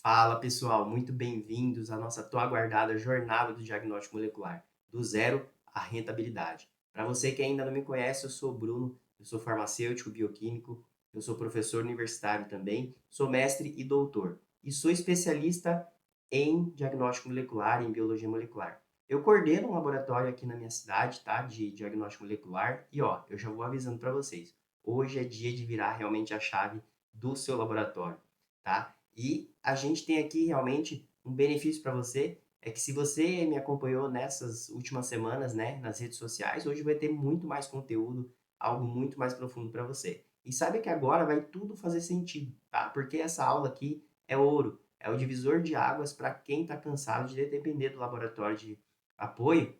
Fala pessoal, muito bem-vindos à nossa tão aguardada jornada do diagnóstico molecular, do zero à rentabilidade. Para você que ainda não me conhece, eu sou o Bruno, eu sou farmacêutico bioquímico, eu sou professor universitário também, sou mestre e doutor e sou especialista em diagnóstico molecular e em biologia molecular. Eu coordeno um laboratório aqui na minha cidade, tá, de diagnóstico molecular e ó, eu já vou avisando para vocês, hoje é dia de virar realmente a chave do seu laboratório, tá? E a gente tem aqui realmente um benefício para você, é que se você me acompanhou nessas últimas semanas, né, nas redes sociais, hoje vai ter muito mais conteúdo, algo muito mais profundo para você. E saiba que agora vai tudo fazer sentido, tá? Porque essa aula aqui é ouro, é o divisor de águas para quem está cansado de depender do laboratório de apoio,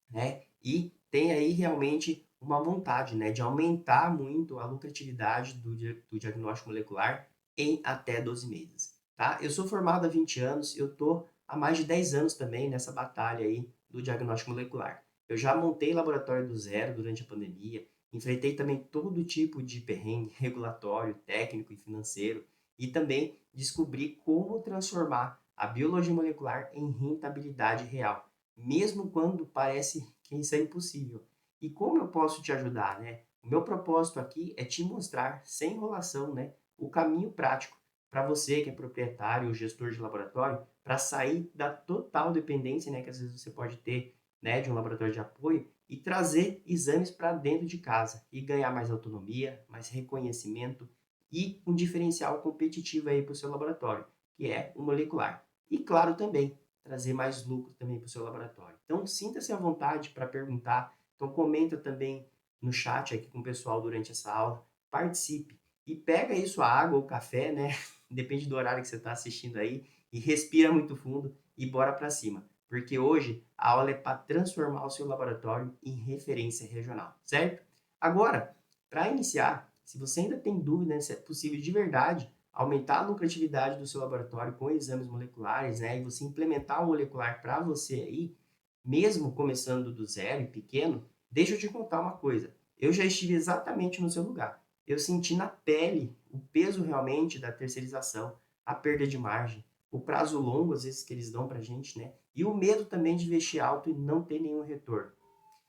né? E tem aí realmente uma vontade, né, de aumentar muito a lucratividade do diagnóstico molecular em até 12 meses, tá? Eu sou formado há 20 anos, eu tô há mais de 10 anos também nessa batalha aí do diagnóstico molecular. Eu já montei laboratório do zero durante a pandemia, enfrentei também todo tipo de perrengue regulatório, técnico e financeiro, e também descobri como transformar a biologia molecular em rentabilidade real, mesmo quando parece que isso é impossível. E como eu posso te ajudar, né? O meu propósito aqui é te mostrar, sem enrolação, né, o caminho prático para você que é proprietário ou gestor de laboratório, para sair da total dependência, né, que às vezes você pode ter, né, de um laboratório de apoio e trazer exames para dentro de casa e ganhar mais autonomia, mais reconhecimento e um diferencial competitivo aí para o seu laboratório, que é o molecular. E claro também, trazer mais lucro também para o seu laboratório. Então, sinta-se à vontade para perguntar. Então, comenta também no chat aqui com o pessoal durante essa aula. Participe. E pega aí sua água ou café, né? Depende do horário que você está assistindo aí. E respira muito fundo e bora para cima. Porque hoje a aula é para transformar o seu laboratório em referência regional, certo? Agora, para iniciar, se você ainda tem dúvida se é possível de verdade aumentar a lucratividade do seu laboratório com exames moleculares, né, e você implementar o molecular para você aí, mesmo começando do zero e pequeno, deixa eu te contar uma coisa. Eu já estive exatamente no seu lugar. Eu senti na pele o peso realmente da terceirização, a perda de margem, o prazo longo, às vezes, que eles dão para a gente, né? E o medo também de investir alto e não ter nenhum retorno.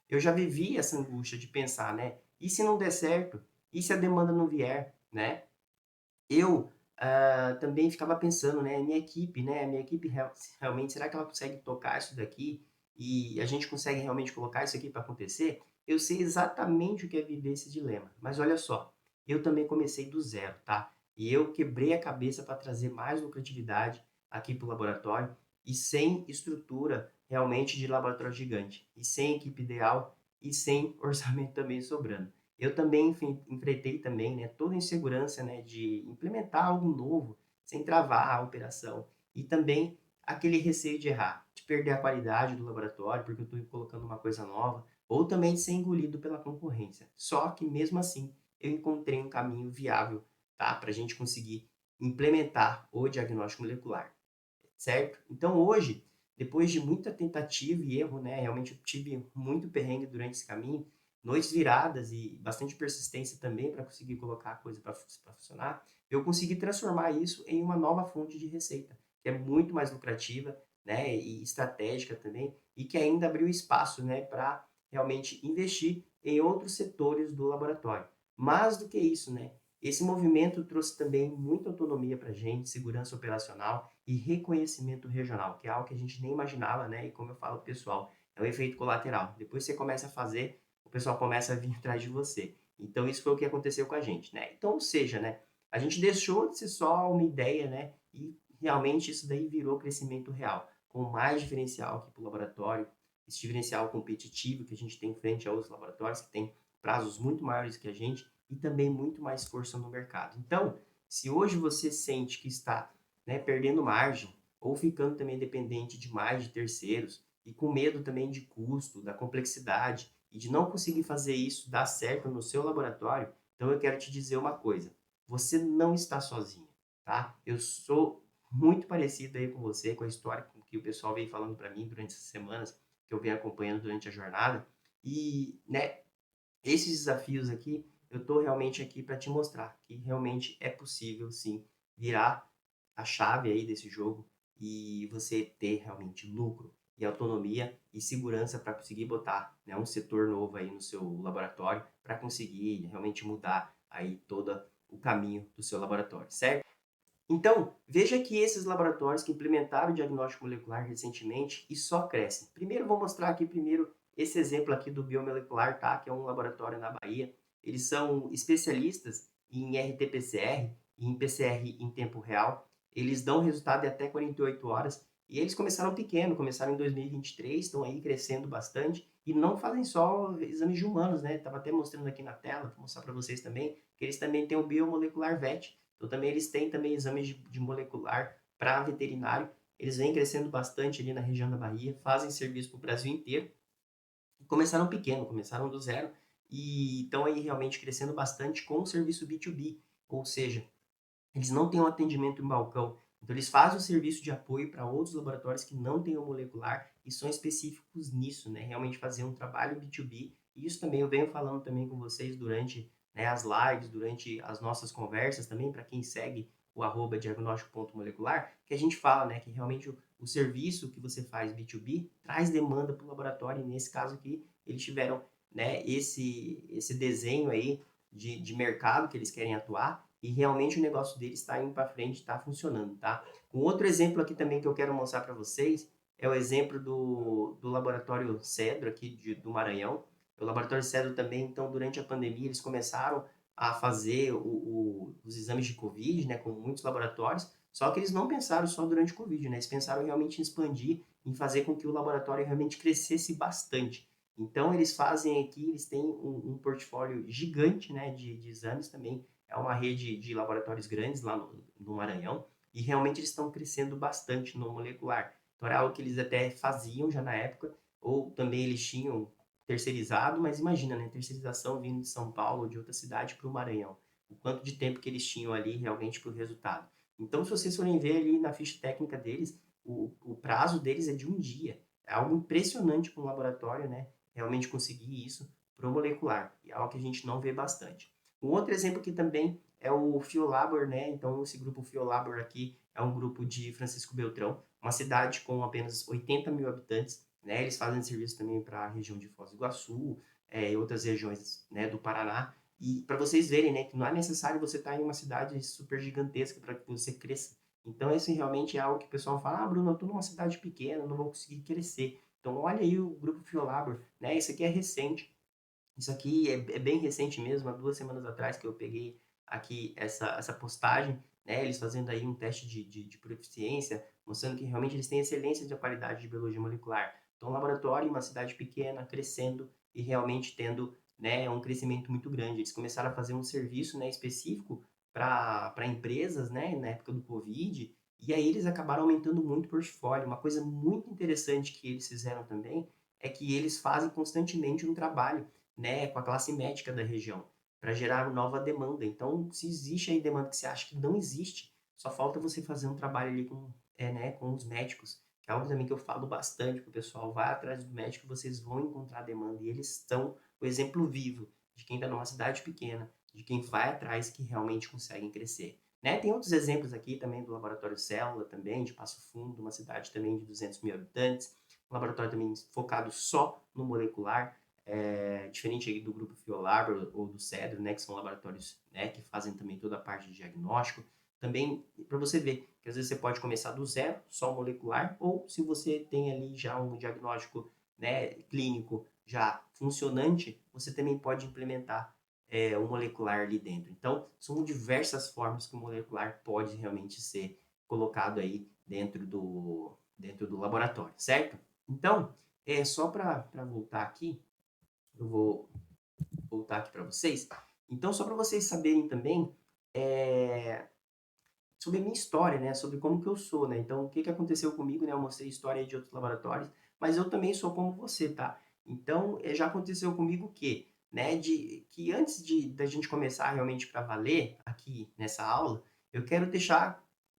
Eu já vivi essa angústia de pensar, né? E se não der certo? E se a demanda não vier, né? Eu também ficava pensando, né, minha equipe realmente, será que ela consegue tocar isso daqui e a gente consegue realmente colocar isso aqui para acontecer? Eu sei exatamente o que é viver esse dilema, mas olha só, eu também comecei do zero, tá? E eu quebrei a cabeça para trazer mais lucratividade aqui para o laboratório e sem estrutura realmente de laboratório gigante, e sem equipe ideal e sem orçamento também sobrando. Eu também enfrentei também, né, toda a insegurança, né, de implementar algo novo sem travar a operação e também aquele receio de errar, de perder a qualidade do laboratório porque eu estou colocando uma coisa nova, ou também de ser engolido pela concorrência. Só que mesmo assim eu encontrei um caminho viável, tá, para a gente conseguir implementar o diagnóstico molecular, certo? Então hoje, depois de muita tentativa e erro, né, realmente eu tive muito perrengue durante esse caminho, noites viradas e bastante persistência também para conseguir colocar a coisa para funcionar, eu consegui transformar isso em uma nova fonte de receita, que é muito mais lucrativa, né, e estratégica também, e que ainda abriu espaço, né, para realmente investir em outros setores do laboratório. Mais do que isso, né, esse movimento trouxe também muita autonomia para a gente, segurança operacional e reconhecimento regional, que é algo que a gente nem imaginava, né? E como eu falo, pessoal, é um efeito colateral. Depois você começa a fazer, o pessoal começa a vir atrás de você. Então, isso foi o que aconteceu com a gente, né? Então, ou seja, né? A gente deixou de ser só uma ideia, né? E realmente isso daí virou crescimento real, com mais diferencial aqui para o laboratório, esse diferencial competitivo que a gente tem frente a outros laboratórios que têm prazos muito maiores que a gente e também muito mais força no mercado. Então, se hoje você sente que está, né, perdendo margem ou ficando também dependente demais de terceiros e com medo também de custo, da complexidade e de não conseguir fazer isso dar certo no seu laboratório, então eu quero te dizer uma coisa, você não está sozinho, tá? Eu sou muito parecido aí com você, com a história que o pessoal veio falando para mim durante essas semanas, que eu venho acompanhando durante a jornada, e, né, esses desafios aqui, eu estou realmente aqui para te mostrar que realmente é possível, sim, virar a chave aí desse jogo e você ter realmente lucro e autonomia e segurança para conseguir botar, né, um setor novo aí no seu laboratório para conseguir realmente mudar aí todo o caminho do seu laboratório, certo? Então, veja que esses laboratórios que implementaram o diagnóstico molecular recentemente e só crescem. Primeiro, vou mostrar aqui primeiro esse exemplo aqui do Biomolecular, tá? Que é um laboratório na Bahia. Eles são especialistas em RT-PCR e em PCR em tempo real. Eles dão resultado em até 48 horas. E eles começaram pequeno, começaram em 2023, estão aí crescendo bastante. E não fazem só exames de humanos, né? Estava até mostrando aqui na tela, vou mostrar para vocês também, que eles também têm o Biomolecular VET. Então também eles têm também exames de molecular para veterinário. Eles vêm crescendo bastante ali na região da Bahia, fazem serviço para o Brasil inteiro. Começaram pequeno, começaram do zero e estão aí realmente crescendo bastante com o serviço B2B, ou seja, eles não têm um atendimento em balcão. Então, eles fazem o serviço de apoio para outros laboratórios que não têm o molecular e são específicos nisso, né? Realmente fazer um trabalho B2B. E isso também eu venho falando também com vocês durante, né, as lives, durante as nossas conversas também, para quem segue o diagnóstico.molecular, que a gente fala, né, que realmente o serviço que você faz B2B traz demanda para o laboratório. E nesse caso aqui, eles tiveram, né, esse desenho aí de mercado que eles querem atuar e realmente o negócio deles está indo para frente, está funcionando, tá? Um outro exemplo aqui também que eu quero mostrar para vocês é o exemplo do laboratório Cedro aqui do Maranhão. O laboratório Cedro também, então, durante a pandemia, eles começaram a fazer os exames de Covid, né, como muitos laboratórios, só que eles não pensaram só durante o Covid, né? Eles pensaram realmente em expandir, em fazer com que o laboratório realmente crescesse bastante. Então, eles fazem aqui, eles têm um portfólio gigante, né, de exames também. É uma rede de laboratórios grandes lá no Maranhão e realmente eles estão crescendo bastante no molecular. Então, era algo que eles até faziam já na época, ou também eles tinham terceirizado, mas imagina, né, terceirização vindo de São Paulo ou de outra cidade para o Maranhão. O quanto de tempo que eles tinham ali realmente para o resultado. Então, se vocês forem ver ali na ficha técnica deles, o prazo deles é de um dia. É algo impressionante para um laboratório, né? Realmente conseguir isso para o molecular. E é algo que a gente não vê bastante. Um outro exemplo aqui também é o Fiolabor, né? Então, esse grupo Fiolabor aqui é um grupo de Francisco Beltrão, uma cidade com apenas 80 mil habitantes, né? Eles fazem serviço também para a região de Foz do Iguaçu e outras regiões, né, do Paraná. E para vocês verem, né, que não é necessário você estar em uma cidade super gigantesca para que você cresça. Então, esse realmente é algo que o pessoal fala: ah, Bruno, eu estou numa cidade pequena, não vou conseguir crescer. Então, olha aí o grupo Fiolabor, né? Esse aqui é recente. Isso aqui é bem recente mesmo, há 2 semanas atrás que eu peguei aqui essa postagem, né? Eles fazendo aí um teste de proficiência, mostrando que realmente eles têm excelência de qualidade de biologia molecular. Então, um laboratório em uma cidade pequena, crescendo e realmente tendo, né, um crescimento muito grande. Eles começaram a fazer um serviço, né, específico para empresas, né, na época do Covid, e aí eles acabaram aumentando muito o portfólio. Uma coisa muito interessante que eles fizeram também é que eles fazem constantemente um trabalho, né, com a classe médica da região, para gerar nova demanda. Então, se existe aí demanda que você acha que não existe, só falta você fazer um trabalho ali né, com os médicos, que é algo também que eu falo bastante para o pessoal: vai atrás do médico, vocês vão encontrar demanda. E eles são o exemplo vivo de quem está numa cidade pequena, de quem vai atrás que realmente conseguem crescer. Né? Tem outros exemplos aqui também do Laboratório Célula, também, de Passo Fundo, uma cidade também de 200 mil habitantes, um laboratório também focado só no molecular, diferente aí do grupo Fiolabor ou do Cedro, né, que são laboratórios, né, que fazem também toda a parte de diagnóstico. Também para você ver que às vezes você pode começar do zero, só molecular, ou se você tem ali já um diagnóstico, né, clínico já funcionante, você também pode implementar o molecular ali dentro. Então, são diversas formas que o molecular pode realmente ser colocado aí dentro do laboratório, certo? Então, só para voltar aqui, eu vou voltar aqui para vocês. Então, só para vocês saberem também é, sobre a minha história, né? Sobre como que eu sou, né? Então, o que que aconteceu comigo, né? Eu mostrei história de outros laboratórios, mas eu também sou como você, tá? Então, já aconteceu comigo que, né? Que antes da gente começar realmente para valer aqui nessa aula, eu quero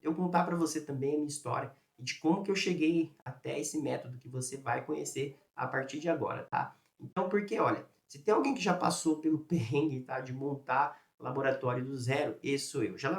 eu contar para você também a minha história e de como que eu cheguei até esse método que você vai conhecer a partir de agora, tá? Então, porque, olha, se tem alguém que já passou pelo perrengue, tá? De montar laboratório do zero, esse sou eu. Já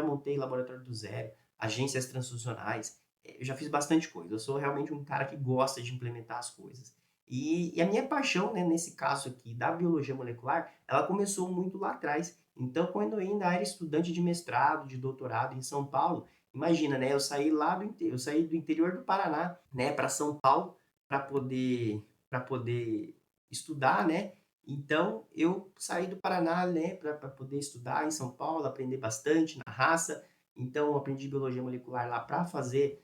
montei laboratório do zero, agências transfusionais, eu já fiz bastante coisa. Eu sou realmente um cara que gosta de implementar as coisas. E a minha paixão, né, nesse caso aqui da biologia molecular, ela começou muito lá atrás. Então, quando eu ainda era estudante de mestrado, de doutorado em São Paulo, imagina, né, eu saí do interior do Paraná, né, para São Paulo para poder estudar, né? Então, eu saí do Paraná, né, para poder estudar em São Paulo, aprender bastante na raça. Então, eu aprendi biologia molecular lá para fazer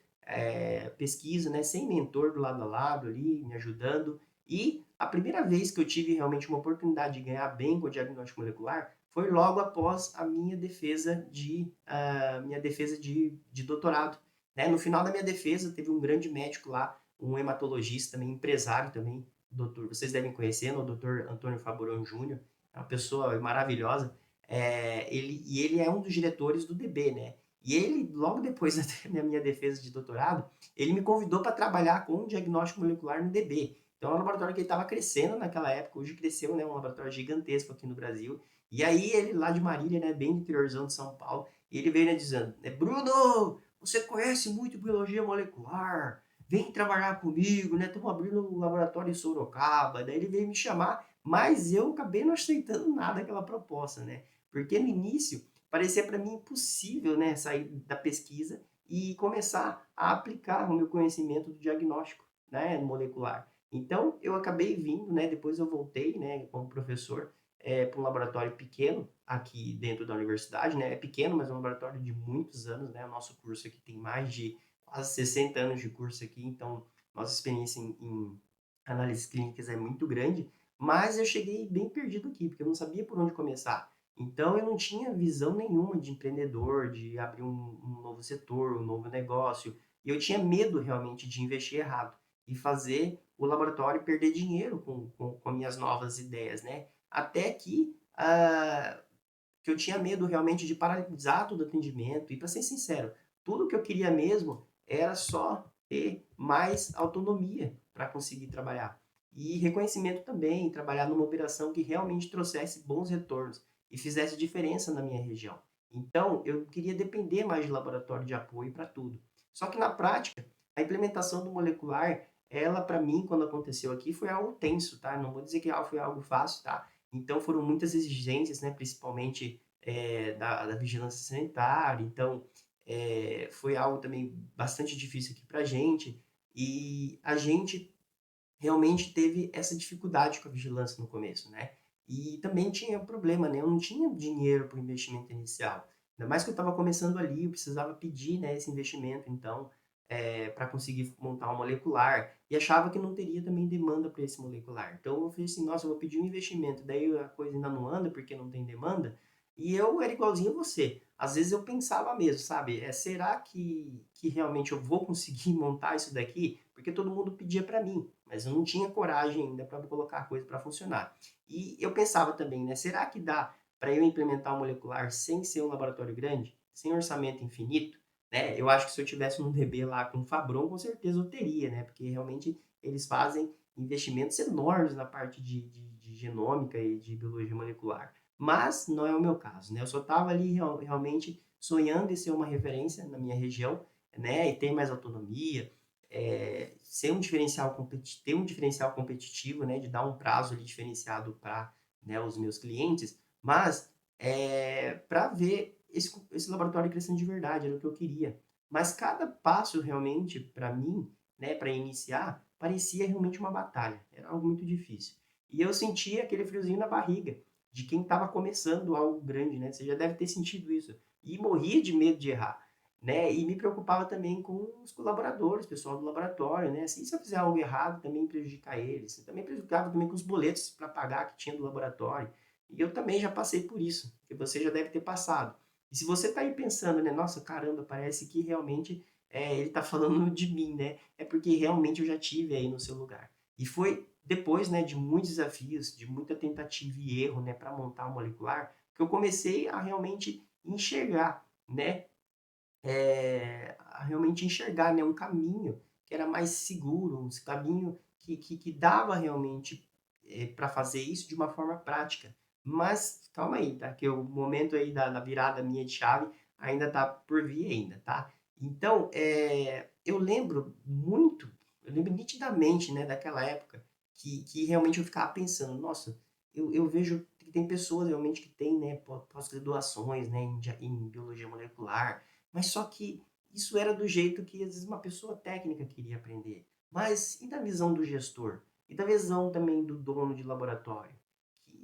pesquisa, né, sem mentor do lado a lado ali, me ajudando. E a primeira vez que eu tive realmente uma oportunidade de ganhar bem com o diagnóstico molecular foi logo após a minha defesa de doutorado. Né? No final da minha defesa, teve um grande médico lá, um hematologista também, empresário também, doutor, vocês devem conhecer, né? O doutor Antônio Faborão Júnior, é uma pessoa maravilhosa, ele é um dos diretores do DB, né? E ele, logo depois da minha defesa de doutorado, ele me convidou para trabalhar com diagnóstico molecular no DB. Então, é um laboratório que ele estava crescendo naquela época, hoje cresceu, né? Um laboratório gigantesco aqui no Brasil. E aí, ele lá de Marília, né? Bem do interiorzão de São Paulo, ele veio, né, dizendo, Bruno, você conhece muito biologia molecular, vem trabalhar comigo, né? Estamos abrindo um laboratório em Sorocaba. Daí ele veio me chamar, mas eu acabei não aceitando nada daquela proposta, né? Porque no início parecia para mim impossível, né, sair da pesquisa e começar a aplicar o meu conhecimento do diagnóstico, né, molecular. Então eu acabei vindo, né? Depois eu voltei, né, como professor para um laboratório pequeno aqui dentro da universidade, né? É pequeno, mas é um laboratório de muitos anos, né? O nosso curso aqui tem mais de quase 60 anos de curso aqui, então nossa experiência em análises clínicas é muito grande, mas eu cheguei bem perdido aqui, porque eu não sabia por onde começar. Então eu não tinha visão nenhuma de empreendedor, de abrir um novo setor, um novo negócio, e eu tinha medo realmente de investir errado e fazer o laboratório perder dinheiro com minhas novas ideias, né? Até que eu tinha medo realmente de paralisar todo o atendimento. E para ser sincero, tudo que eu queria mesmo era só ter mais autonomia para conseguir trabalhar. E reconhecimento também, trabalhar numa operação que realmente trouxesse bons retornos e fizesse diferença na minha região. Então, eu queria depender mais de laboratório de apoio para tudo. Só que na prática, a implementação do molecular, ela para mim, quando aconteceu aqui, foi algo tenso, tá? Não vou dizer que foi algo fácil, tá? Então foram muitas exigências, né, principalmente da vigilância sanitária. Então foi algo também bastante difícil aqui para a gente. E a gente realmente teve essa dificuldade com a vigilância no começo, né? E também tinha problema, né? Eu não tinha dinheiro para o investimento inicial. Ainda mais que eu estava começando ali, eu precisava pedir, né, esse investimento, então, para conseguir montar um molecular. E achava que não teria também demanda para esse molecular. Então eu falei assim, nossa, eu vou pedir um investimento, daí a coisa ainda não anda porque não tem demanda. E eu era igualzinho a você. Às vezes eu pensava mesmo, sabe? Será que realmente eu vou conseguir montar isso daqui? Porque todo mundo pedia para mim, mas eu não tinha coragem ainda para colocar a coisa para funcionar. E eu pensava também, né? Será que dá para eu implementar o molecular sem ser um laboratório grande, sem orçamento infinito? Né? Eu acho que se eu tivesse um DB lá com o Fabron, com certeza eu teria, né? Porque realmente eles fazem investimentos enormes na parte de genômica e de biologia molecular. Mas não é o meu caso, né? Eu só estava ali realmente sonhando em ser uma referência na minha região, né? E ter mais autonomia, ser um ter um diferencial competitivo, né? De dar um prazo ali diferenciado para, né, os meus clientes, mas para ver esse laboratório crescendo de verdade, era o que eu queria. Mas cada passo realmente, para mim, né, para iniciar, parecia realmente uma batalha, era algo muito difícil. E eu sentia aquele friozinho na barriga de quem estava começando algo grande, né? Você já deve ter sentido isso. E morria de medo de errar, né? E me preocupava também com os colaboradores, pessoal do laboratório, né? Assim, se eu fizer algo errado, também prejudicar eles. Eu também prejudicava também com os boletos para pagar que tinha do laboratório. E eu também já passei por isso, que você já deve ter passado. E se você está aí pensando, né? Nossa, caramba, parece que realmente ele está falando de mim, né? É porque realmente eu já tive aí no seu lugar. E foi depois, né, de muitos desafios, de muita tentativa e erro, né, para montar o molecular, que eu comecei a realmente enxergar, né, a realmente enxergar, né, um caminho que era mais seguro, um caminho que dava realmente para fazer isso de uma forma prática. Mas calma aí, tá? Que o momento aí da virada minha de chave ainda tá por vir ainda, tá? Então, eu lembro nitidamente, né, daquela época que realmente eu ficava pensando, nossa, eu vejo que tem pessoas realmente que têm, né, pós-graduações, né, em biologia molecular, mas só que isso era do jeito que às vezes uma pessoa técnica queria aprender. Mas e da visão do gestor? E da visão também do dono de laboratório?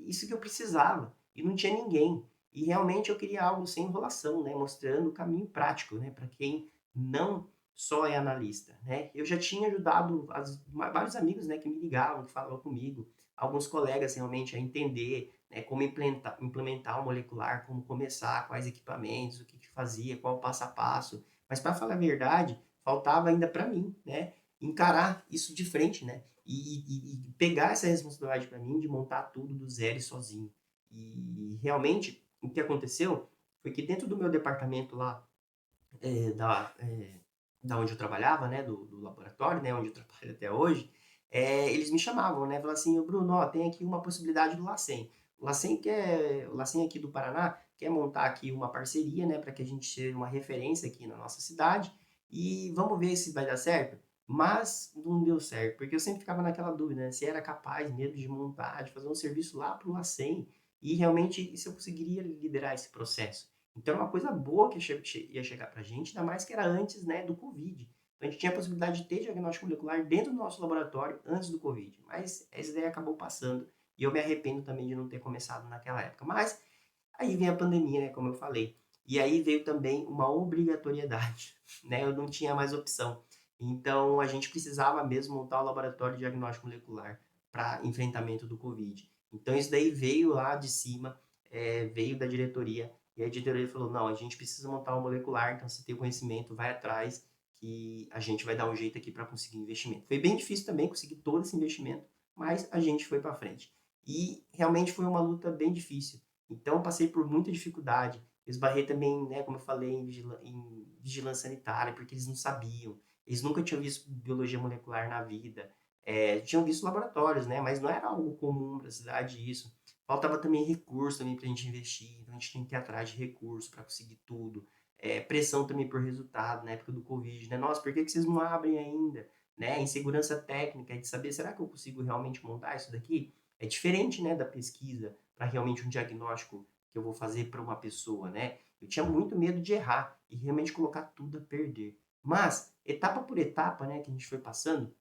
Isso que eu precisava, e não tinha ninguém. E realmente eu queria algo sem enrolação, né, mostrando o caminho prático, né, para quem não só é analista, né. Eu já tinha ajudado vários amigos, né, que me ligavam, que falavam comigo, alguns colegas realmente a entender, né, como implementar o molecular, como começar, quais equipamentos, o que que fazia, qual o passo a passo. Mas para falar a verdade, faltava ainda para mim, né, encarar isso de frente, né, e pegar essa responsabilidade para mim de montar tudo do zero e sozinho. E realmente o que aconteceu foi que dentro do meu departamento lá, eh, da, eh, da onde eu trabalhava, né, do laboratório, né, onde eu trabalho até hoje, eles me chamavam, né, falavam assim, ô Bruno, ó, tem aqui uma possibilidade do LACEN. O LACEN aqui do Paraná quer montar aqui uma parceria, né, para que a gente seja uma referência aqui na nossa cidade e vamos ver se vai dar certo. Mas não deu certo, porque eu sempre ficava naquela dúvida, né, se era capaz mesmo de montar, de fazer um serviço lá para o LACEN e realmente se eu conseguiria liderar esse processo. Então, é uma coisa boa que ia chegar para a gente, ainda mais que era antes, né, do Covid. Então, a gente tinha a possibilidade de ter diagnóstico molecular dentro do nosso laboratório antes do Covid. Mas essa ideia acabou passando e eu me arrependo também de não ter começado naquela época. Mas aí vem a pandemia, né, como eu falei. E aí veio também uma obrigatoriedade, né? Eu não tinha mais opção. Então, a gente precisava mesmo montar o laboratório de diagnóstico molecular para enfrentamento do Covid. Então, isso daí veio lá de cima, veio da diretoria, e a diretoria falou: não, a gente precisa montar um molecular, então você tem o conhecimento, vai atrás, que a gente vai dar um jeito aqui para conseguir investimento. Foi bem difícil também conseguir todo esse investimento, mas a gente foi para frente. E realmente foi uma luta bem difícil. Então, passei por muita dificuldade. Esbarrei também, né, como eu falei, em vigilância sanitária, porque eles não sabiam. Eles nunca tinham visto biologia molecular na vida. Tinham visto laboratórios, né, mas não era algo comum para a cidade isso. Faltava também recurso também para a gente investir, então a gente tinha que ir atrás de recurso para conseguir tudo. Pressão também por resultado na época do Covid, né? Nossa, por que vocês não abrem ainda? Né? Insegurança técnica de saber, será que eu consigo realmente montar isso daqui? É diferente, né, da pesquisa para realmente um diagnóstico que eu vou fazer para uma pessoa, né? Eu tinha muito medo de errar e realmente colocar tudo a perder. Mas, etapa por etapa, né, que a gente foi passando,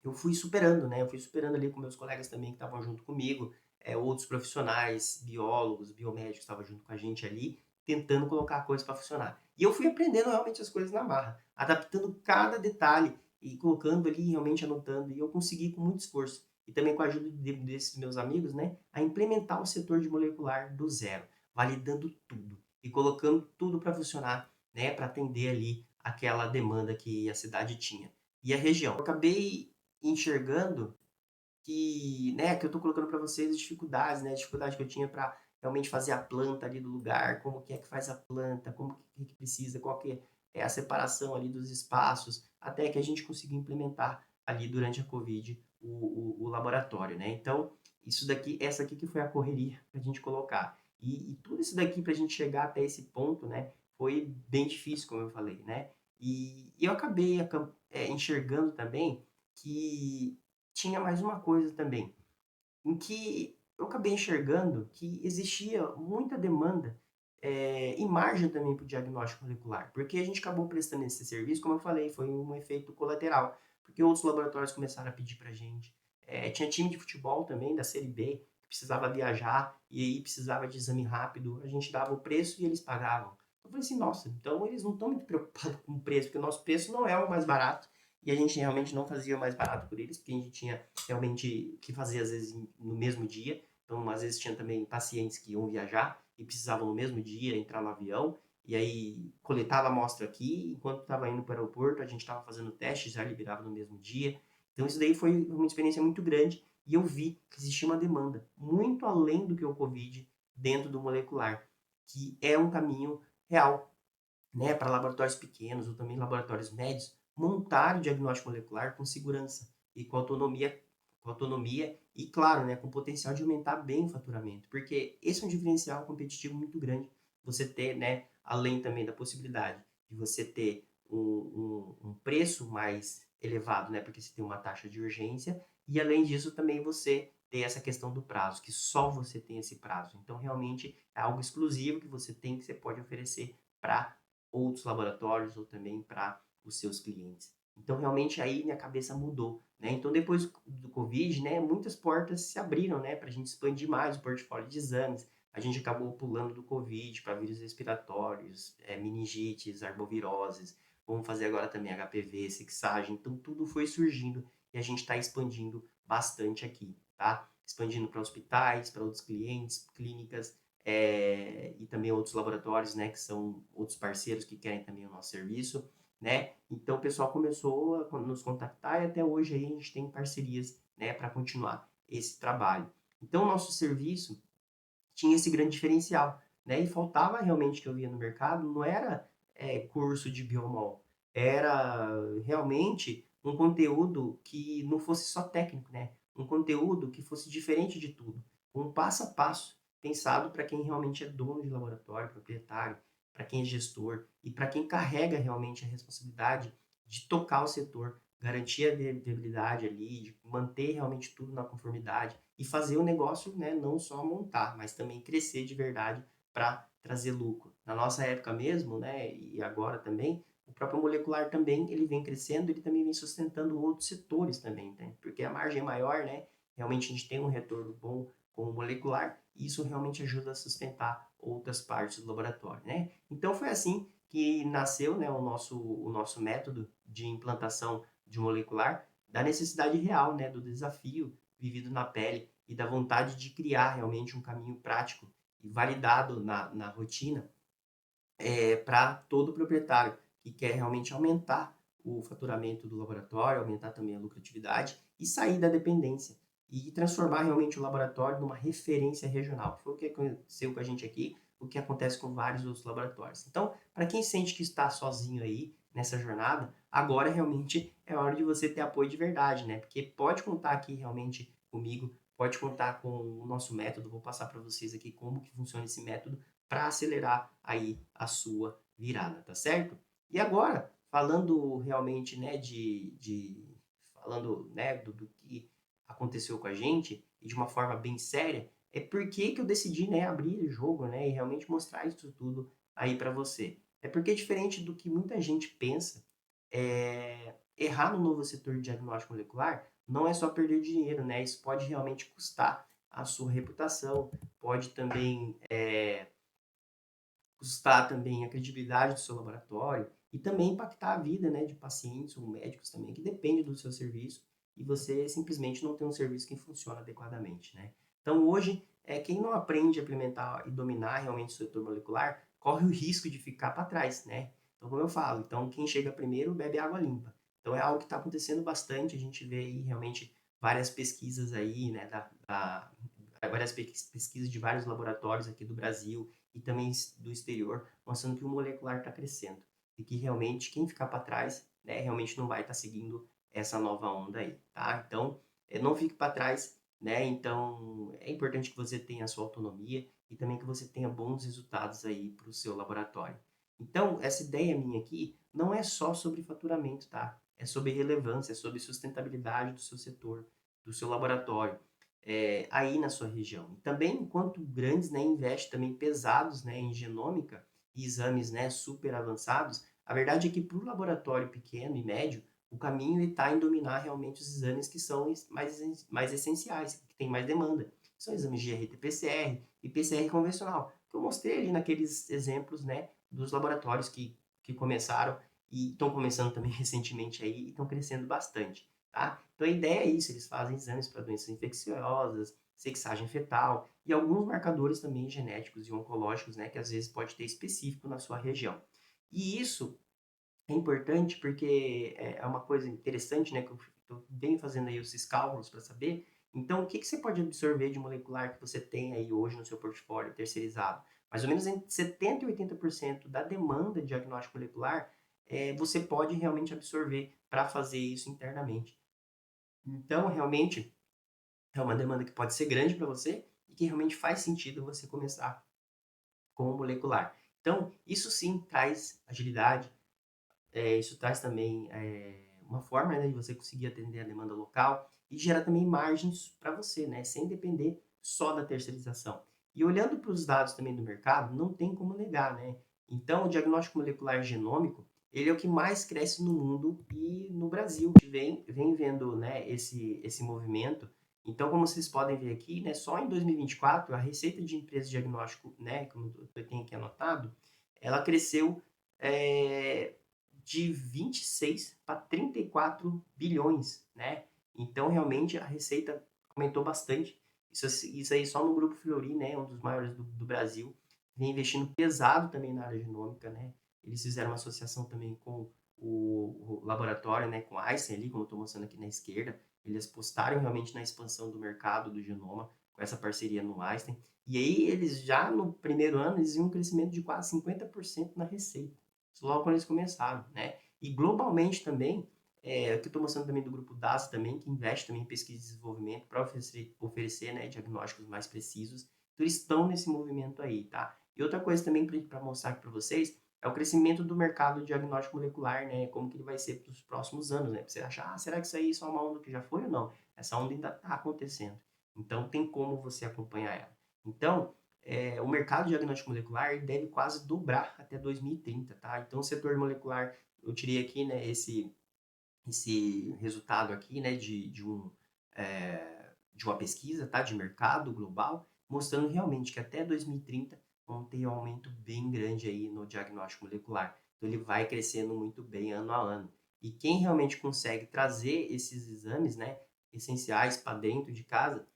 eu fui superando, né? Eu fui superando ali com meus colegas também que estavam junto comigo, outros profissionais, biólogos, biomédicos estavam junto com a gente ali, tentando colocar a coisa para funcionar. E eu fui aprendendo realmente as coisas na marra, adaptando cada detalhe e colocando ali, realmente anotando, e eu consegui com muito esforço. E também com a ajuda desses meus amigos, né, a implementar o setor de molecular do zero, validando tudo e colocando tudo para funcionar, né, para atender ali aquela demanda que a cidade tinha. E a região. Eu acabei enxergando que, né, que eu estou colocando para vocês as dificuldades, né, a dificuldade que eu tinha para realmente fazer a planta ali do lugar, como que é que faz a planta, como que precisa, qual que é a separação ali dos espaços, até que a gente conseguiu implementar ali durante a Covid o laboratório, né? Então, isso daqui, essa aqui que foi a correria para a gente colocar. E tudo isso daqui para a gente chegar até esse ponto, né, foi bem difícil, como eu falei, né? E eu acabei enxergando também que tinha mais uma coisa também, em que eu acabei enxergando que existia muita demanda e margem também para o diagnóstico molecular, porque a gente acabou prestando esse serviço, como eu falei, foi um efeito colateral, porque outros laboratórios começaram a pedir para a gente. Tinha time de futebol também, da Série B, que precisava viajar e aí precisava de exame rápido, a gente dava o preço e eles pagavam. Eu falei assim, nossa, então eles não estão muito preocupados com o preço, porque o nosso preço não é o mais barato, e a gente realmente não fazia o mais barato por eles, porque a gente tinha realmente que fazer às vezes no mesmo dia. Então, às vezes tinha também pacientes que iam viajar e precisavam no mesmo dia entrar no avião e aí coletava a amostra aqui, enquanto estava indo para o aeroporto, a gente estava fazendo testes, já liberava no mesmo dia. Então, isso daí foi uma experiência muito grande e eu vi que existia uma demanda muito além do que o Covid dentro do molecular, que é um caminho real, né, para laboratórios pequenos ou também laboratórios médios, montar o diagnóstico molecular com segurança e com autonomia e, claro, né, com potencial de aumentar bem o faturamento, porque esse é um diferencial competitivo muito grande. Você ter, né, além também da possibilidade de você ter um preço mais elevado, né? Porque você tem uma taxa de urgência, e além disso também você tem essa questão do prazo, que só você tem esse prazo. Então, realmente é algo exclusivo que você tem, que você pode oferecer para outros laboratórios ou também para os seus clientes. Então, realmente aí minha cabeça mudou, né? Então, depois do Covid, né, muitas portas se abriram, né, para a gente expandir mais o portfólio de exames. A gente acabou pulando do Covid para vírus respiratórios, meningites, arboviroses. Vamos fazer agora também HPV, sexagem. Então, tudo foi surgindo e a gente está expandindo bastante aqui, tá? Expandindo para hospitais, para outros clientes, clínicas, e também outros laboratórios, né, que são outros parceiros que querem também o nosso serviço, né? Então, o pessoal começou a nos contactar e até hoje aí a gente tem parcerias, né, para continuar esse trabalho. Então, o nosso serviço tinha esse grande diferencial, né? E faltava realmente que eu via no mercado, não era curso de biomol, era realmente um conteúdo que não fosse só técnico, né? Um conteúdo que fosse diferente de tudo, um passo a passo, pensado para quem realmente é dono de laboratório, proprietário, para quem é gestor e para quem carrega realmente a responsabilidade de tocar o setor, garantir a viabilidade ali, de manter realmente tudo na conformidade e fazer o negócio, né, não só montar, mas também crescer de verdade para trazer lucro. Na nossa época mesmo, né, e agora também, o próprio molecular também, ele vem crescendo, ele também vem sustentando outros setores também, né? Porque a margem é maior, né? Realmente a gente tem um retorno bom com o molecular, e isso realmente ajuda a sustentar outras partes do laboratório, né? Então foi assim que nasceu, né, o nosso método de implantação de molecular, da necessidade real, né, do desafio vivido na pele e da vontade de criar realmente um caminho prático e validado na rotina, para todo proprietário que quer realmente aumentar o faturamento do laboratório, aumentar também a lucratividade e sair da dependência e transformar realmente o laboratório numa referência regional. Foi o que aconteceu com a gente aqui, o que acontece com vários outros laboratórios. Então, para quem sente que está sozinho aí nessa jornada, agora realmente é hora de você ter apoio de verdade, né? Porque pode contar aqui realmente comigo, pode contar com o nosso método. Vou passar para vocês aqui como que funciona esse método para acelerar aí a sua virada, tá certo? E agora, falando realmente, né, falando, né, do que aconteceu com a gente e de uma forma bem séria, é por que eu decidi, né, abrir o jogo, né, e realmente mostrar isso tudo aí para você. É porque diferente do que muita gente pensa, errar no novo setor de diagnóstico molecular não é só perder dinheiro, né? Isso pode realmente custar a sua reputação, pode também custar também a credibilidade do seu laboratório e também impactar a vida, né, de pacientes ou médicos também que depende do seu serviço e você simplesmente não tem um serviço que funciona adequadamente, né? Então hoje, quem não aprende a implementar e dominar realmente o setor molecular corre o risco de ficar para trás, né? Então, como eu falo, então quem chega primeiro bebe água limpa. Então é algo que está acontecendo bastante, a gente vê aí realmente várias pesquisas aí, né, várias pesquisas de vários laboratórios aqui do Brasil e também do exterior, mostrando que o molecular está crescendo e que realmente quem ficar para trás, né, realmente não vai estar seguindo essa nova onda aí, tá? Então, não fique para trás, né? Então, é importante que você tenha a sua autonomia e também que você tenha bons resultados aí para o seu laboratório. Então, essa ideia minha aqui não é só sobre faturamento, tá? É sobre relevância, é sobre sustentabilidade do seu setor, do seu laboratório aí na sua região. E também, enquanto grandes, né, investem também pesados, né, em genômica e exames, né, super avançados, a verdade é que para o laboratório pequeno e médio, o caminho está em dominar realmente os exames que são mais essenciais, que têm mais demanda. São exames de RT-PCR e PCR convencional, que eu mostrei ali naqueles exemplos, né, dos laboratórios que começaram e estão começando também recentemente aí e estão crescendo bastante. Tá? Então a ideia é isso, eles fazem exames para doenças infecciosas, sexagem fetal e alguns marcadores também genéticos e oncológicos, né, que às vezes pode ter específico na sua região. E isso é importante porque é uma coisa interessante, né, que eu venho fazendo aí esses cálculos para saber. Então, o que você pode absorver de molecular que você tem aí hoje no seu portfólio terceirizado? Mais ou menos entre 70% e 80% da demanda de diagnóstico molecular você pode realmente absorver para fazer isso internamente. Então, realmente, é uma demanda que pode ser grande para você e que realmente faz sentido você começar com o molecular. Então, isso sim traz agilidade, Isso traz também uma forma, né, de você conseguir atender a demanda local e gera também margens para você, né, sem depender só da terceirização. E olhando para os dados também do mercado, não tem como negar, né? Então, o diagnóstico molecular genômico, ele é o que mais cresce no mundo e no Brasil. A gente vem vendo, né, esse movimento. Então, como vocês podem ver aqui, né, só em 2024, a receita de empresa de diagnóstico, né, como eu tenho aqui anotado, ela cresceu é, de 26 para 34 bilhões, né? Então, realmente, a receita aumentou bastante. Isso aí só no Grupo Fleury, né? Um dos maiores do Brasil. Vem investindo pesado também na área genômica, né? Eles fizeram uma associação também com o laboratório, né? Com a Einstein ali, como eu estou mostrando aqui na esquerda. Eles apostaram realmente na expansão do mercado do genoma com essa parceria no Einstein. E aí, eles já no primeiro ano, eles viam um crescimento de quase 50% na receita. Isso logo quando eles começaram, né? E globalmente também, que eu estou mostrando também do grupo DAS também, que investe também em pesquisa e desenvolvimento para oferecer né, diagnósticos mais precisos. Então, eles estão nesse movimento aí, tá? E outra coisa também para mostrar aqui para vocês é o crescimento do mercado de diagnóstico molecular, né? Como que ele vai ser para os próximos anos, né? Pra você achar, será que isso aí é só uma onda que já foi ou não? Essa onda ainda está acontecendo. Então, tem como você acompanhar ela. Então, o mercado de diagnóstico molecular deve quase dobrar até 2030, tá? Então, o setor molecular, eu tirei aqui, né, esse resultado aqui, né, de uma pesquisa, tá, de mercado global, mostrando realmente que até 2030 vão ter um aumento bem grande aí no diagnóstico molecular. Então, ele vai crescendo muito bem ano a ano. E quem realmente consegue trazer esses exames, né, essenciais para dentro de casa,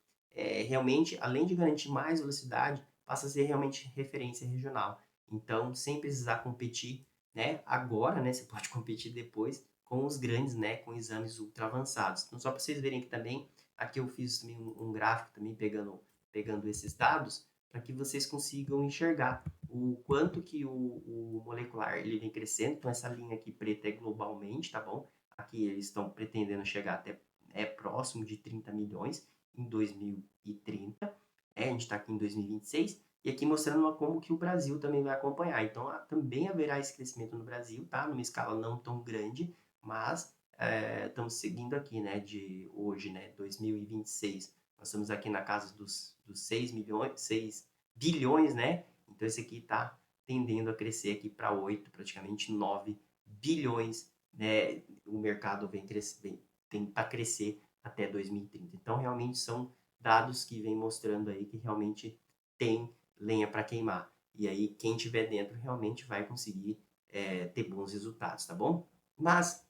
realmente, além de garantir mais velocidade, passa a ser realmente referência regional. Então, sem precisar competir, né, agora, né, você pode competir depois com os grandes, né, com exames ultra avançados. Então, só para vocês verem aqui também, aqui eu fiz também um gráfico também pegando esses dados, para que vocês consigam enxergar o quanto que o molecular ele vem crescendo. Então, essa linha aqui preta é globalmente, tá bom? Aqui eles estão pretendendo chegar até próximo de 30 milhões em 2030. A gente está aqui em 2026. E aqui mostrando como que o Brasil também vai acompanhar. Então, também haverá esse crescimento no Brasil, tá? Numa escala não tão grande, mas estamos seguindo aqui, né? De hoje, né? 2026. Nós estamos aqui na casa dos 6 milhões, 6 bilhões, né? Então, esse aqui está tendendo a crescer aqui para 8, praticamente 9 bilhões, né? O mercado vem tenta crescer até 2030. Então, realmente são dados que vêm mostrando aí que realmente tem lenha para queimar. E aí, quem tiver dentro realmente vai conseguir ter bons resultados, tá bom? Mas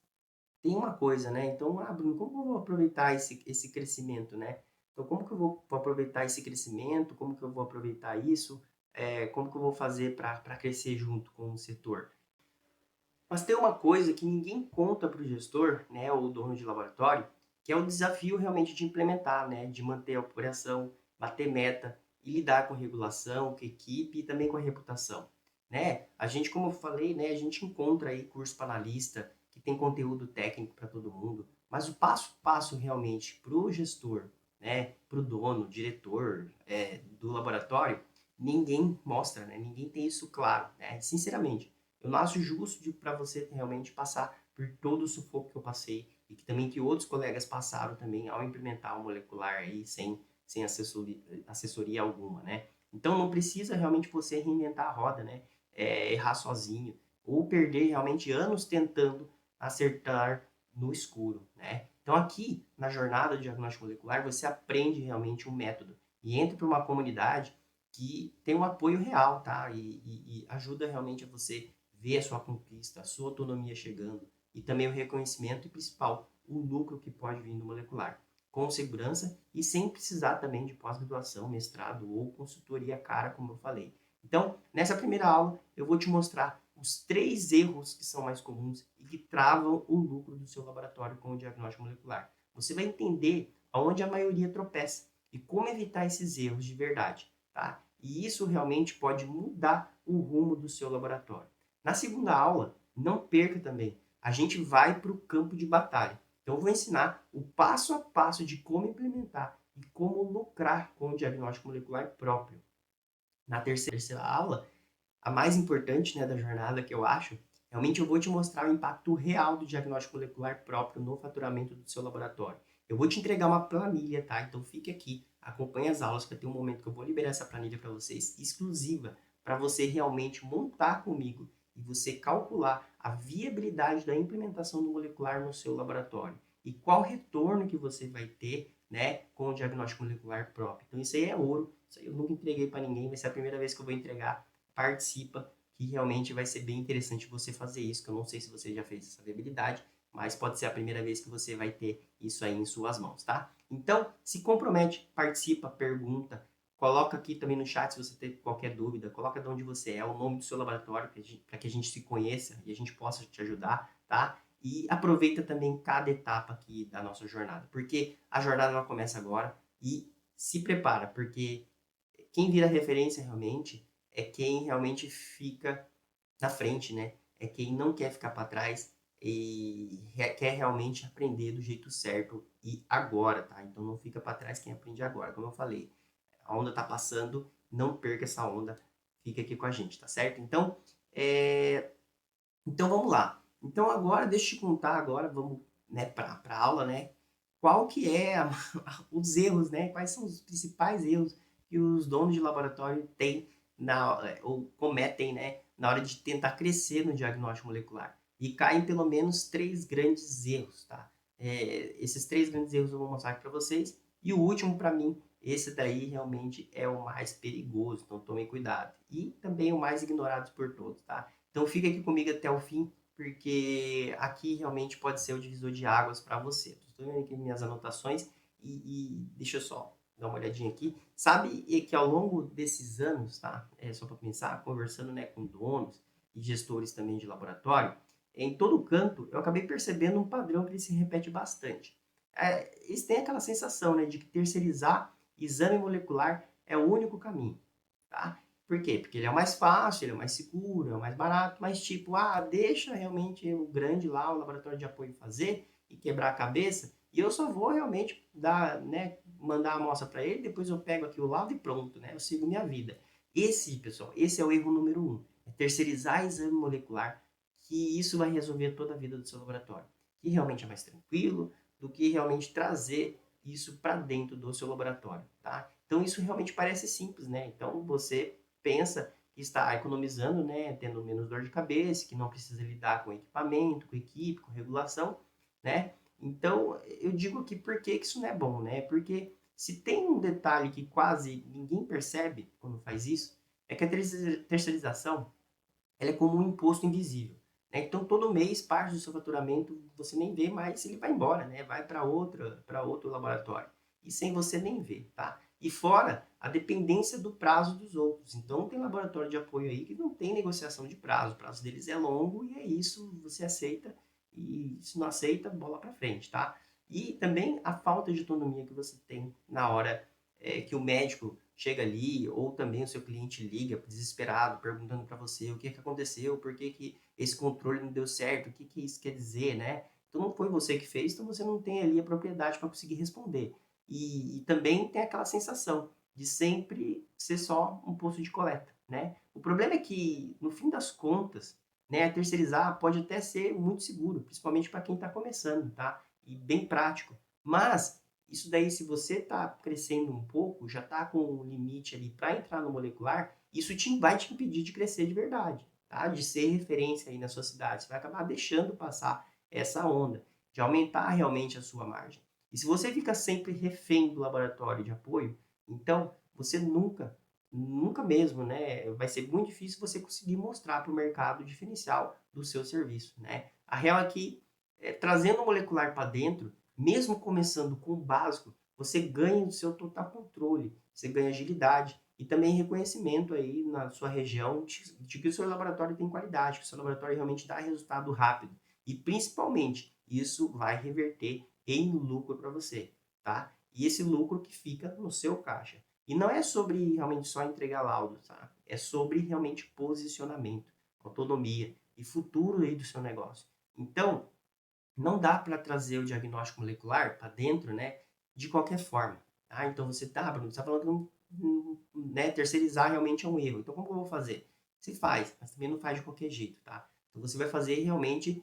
tem uma coisa, né? Então, Bruno, como que eu vou aproveitar esse crescimento, né? Então, como que eu vou aproveitar esse crescimento? Como que eu vou aproveitar isso? Como que eu vou fazer para crescer junto com o setor? Mas tem uma coisa que ninguém conta para o gestor, né, ou o dono de laboratório, que é o desafio realmente de implementar, né, de manter a operação, bater meta e lidar com regulação, com equipe e também com a reputação. Né? A gente, como eu falei, né, a gente encontra aí curso para analista, que tem conteúdo técnico para todo mundo, mas o passo a passo realmente para o gestor, né, para o dono, diretor do laboratório, ninguém mostra, né? Ninguém tem isso claro, né? Sinceramente, eu acho justo para você realmente passar por todo o sufoco que eu passei e que também que outros colegas passaram também ao implementar o molecular aí sem assessoria alguma, né? Então não precisa realmente você reinventar a roda, né? Errar sozinho ou perder realmente anos tentando acertar no escuro, né? Então aqui na jornada de diagnóstico molecular você aprende realmente um método e entra para uma comunidade que tem um apoio real, tá? E ajuda realmente a você ver a sua conquista, a sua autonomia chegando e também o reconhecimento e, principal, o lucro que pode vir do molecular, com segurança e sem precisar também de pós-graduação, mestrado ou consultoria cara, como eu falei. Então, nessa primeira aula, eu vou te mostrar os 3 erros que são mais comuns e que travam o lucro do seu laboratório com o diagnóstico molecular. Você vai entender aonde a maioria tropeça e como evitar esses erros de verdade, tá? E isso realmente pode mudar o rumo do seu laboratório. Na segunda aula, não perca também, a gente vai para o campo de batalha. Então, eu vou ensinar o passo a passo de como implementar e como lucrar com o diagnóstico molecular próprio. Na terceira aula, a mais importante, né, da jornada, que eu acho, Realmente eu vou te mostrar o impacto real do diagnóstico molecular próprio no faturamento do seu laboratório. Eu vou te entregar uma planilha, tá? Então fique aqui, acompanhe as aulas, que tem um momento que eu vou liberar essa planilha para vocês, exclusiva, para você realmente montar comigo e você calcular a viabilidade da implementação do molecular no seu laboratório e qual retorno que você vai ter, né, com o diagnóstico molecular próprio. Então isso aí é ouro, isso aí eu nunca entreguei para ninguém, vai ser a primeira vez que eu vou entregar. Participa, que realmente vai ser bem interessante você fazer isso, que eu não sei se você já fez essa viabilidade, mas pode ser a primeira vez que você vai ter isso aí em suas mãos, tá? Então, se compromete, participa, pergunta, coloca aqui também no chat se você tem qualquer dúvida, coloca de onde você é, o nome do seu laboratório, para que a gente se conheça e a gente possa te ajudar, tá? E aproveita também cada etapa aqui da nossa jornada, porque a jornada ela começa agora e se prepara, porque quem vira referência realmente é quem realmente fica na frente, né? É quem não quer ficar para trás e quer realmente aprender do jeito certo e agora, tá? Então não fica para trás quem aprende agora. Como eu falei, a onda tá passando, não perca essa onda, fica aqui com a gente, tá certo? Então, então vamos lá. Então agora, deixa eu te contar agora, vamos, né, para a aula, né? Qual que é os erros, né? Quais são os principais erros que os donos de laboratório têm ou cometem, né, na hora de tentar crescer no diagnóstico molecular? E caem pelo menos três grandes erros, tá? Esses três grandes erros eu vou mostrar aqui para vocês. E o último, para mim, esse daí realmente é o mais perigoso, então tomem cuidado. E também o mais ignorado por todos, tá? Então fica aqui comigo até o fim, porque aqui realmente pode ser o divisor de águas para você. Estou vendo aqui minhas anotações e deixa eu só dar uma olhadinha aqui. Sabe que ao longo desses anos, tá? Só para pensar, conversando, né, com donos e gestores também de laboratório, em todo canto eu acabei percebendo um padrão que ele se repete bastante. Eles têm aquela sensação, né, de que terceirizar exame molecular é o único caminho, tá? Por quê? Porque ele é o mais fácil, ele é o mais seguro, é o mais barato, mas tipo, deixa realmente o grande lá, o laboratório de apoio fazer e quebrar a cabeça, e eu só vou realmente dar, né, mandar a amostra para ele, depois eu pego aqui o lado e pronto, né? Eu sigo minha vida. Pessoal, esse é o erro número um. É terceirizar exame molecular, que isso vai resolver toda a vida do seu laboratório. Que realmente é mais tranquilo do que realmente trazer isso para dentro do seu laboratório, tá? Então isso realmente parece simples, né? Então você pensa que está economizando, né, tendo menos dor de cabeça, que não precisa lidar com equipamento, com equipe, com regulação, né? Então, eu digo aqui por que isso não é bom, né? Porque se tem um detalhe que quase ninguém percebe quando faz isso, é que a terceirização ela é como um imposto invisível, né? Então, todo mês, parte do seu faturamento você nem vê, mas ele vai embora, né? Vai para outro laboratório. E sem você nem ver, tá? E fora a dependência do prazo dos outros. Então, tem laboratório de apoio aí que não tem negociação de prazo. O prazo deles é longo e é isso, você aceita. E se não aceita, bola para frente, tá? E também a falta de autonomia que você tem na hora que o médico chega ali, ou também o seu cliente liga desesperado, perguntando para você o que aconteceu, por que esse controle não deu certo, o que isso quer dizer, né? Então não foi você que fez, então você não tem ali a propriedade para conseguir responder. E também tem aquela sensação de sempre ser só um posto de coleta, né? O problema é que, no fim das contas, né, terceirizar pode até ser muito seguro, principalmente para quem está começando, tá? E bem prático. Mas isso daí, se você está crescendo um pouco, já está com um limite ali para entrar no molecular, isso vai te impedir de crescer de verdade, tá? De ser referência aí na sua cidade. Você vai acabar deixando passar essa onda, de aumentar realmente a sua margem. E se você fica sempre refém do laboratório de apoio, então você nunca mesmo, né? Vai ser muito difícil você conseguir mostrar para o mercado o diferencial do seu serviço, né? A real é que, trazendo o molecular para dentro, mesmo começando com o básico, você ganha o seu total controle, você ganha agilidade e também reconhecimento aí na sua região de que o seu laboratório tem qualidade, que o seu laboratório realmente dá resultado rápido. E principalmente, isso vai reverter em lucro para você, tá? E esse lucro que fica no seu caixa. E não é sobre realmente só entregar laudo, tá? É sobre realmente posicionamento, autonomia e futuro aí do seu negócio. Então, não dá para trazer o diagnóstico molecular para dentro, né, de qualquer forma. Tá? Então você Bruno, você está falando que né, terceirizar realmente é um erro. Então como que eu vou fazer? Se faz, mas também não faz de qualquer jeito, tá? Então você vai fazer realmente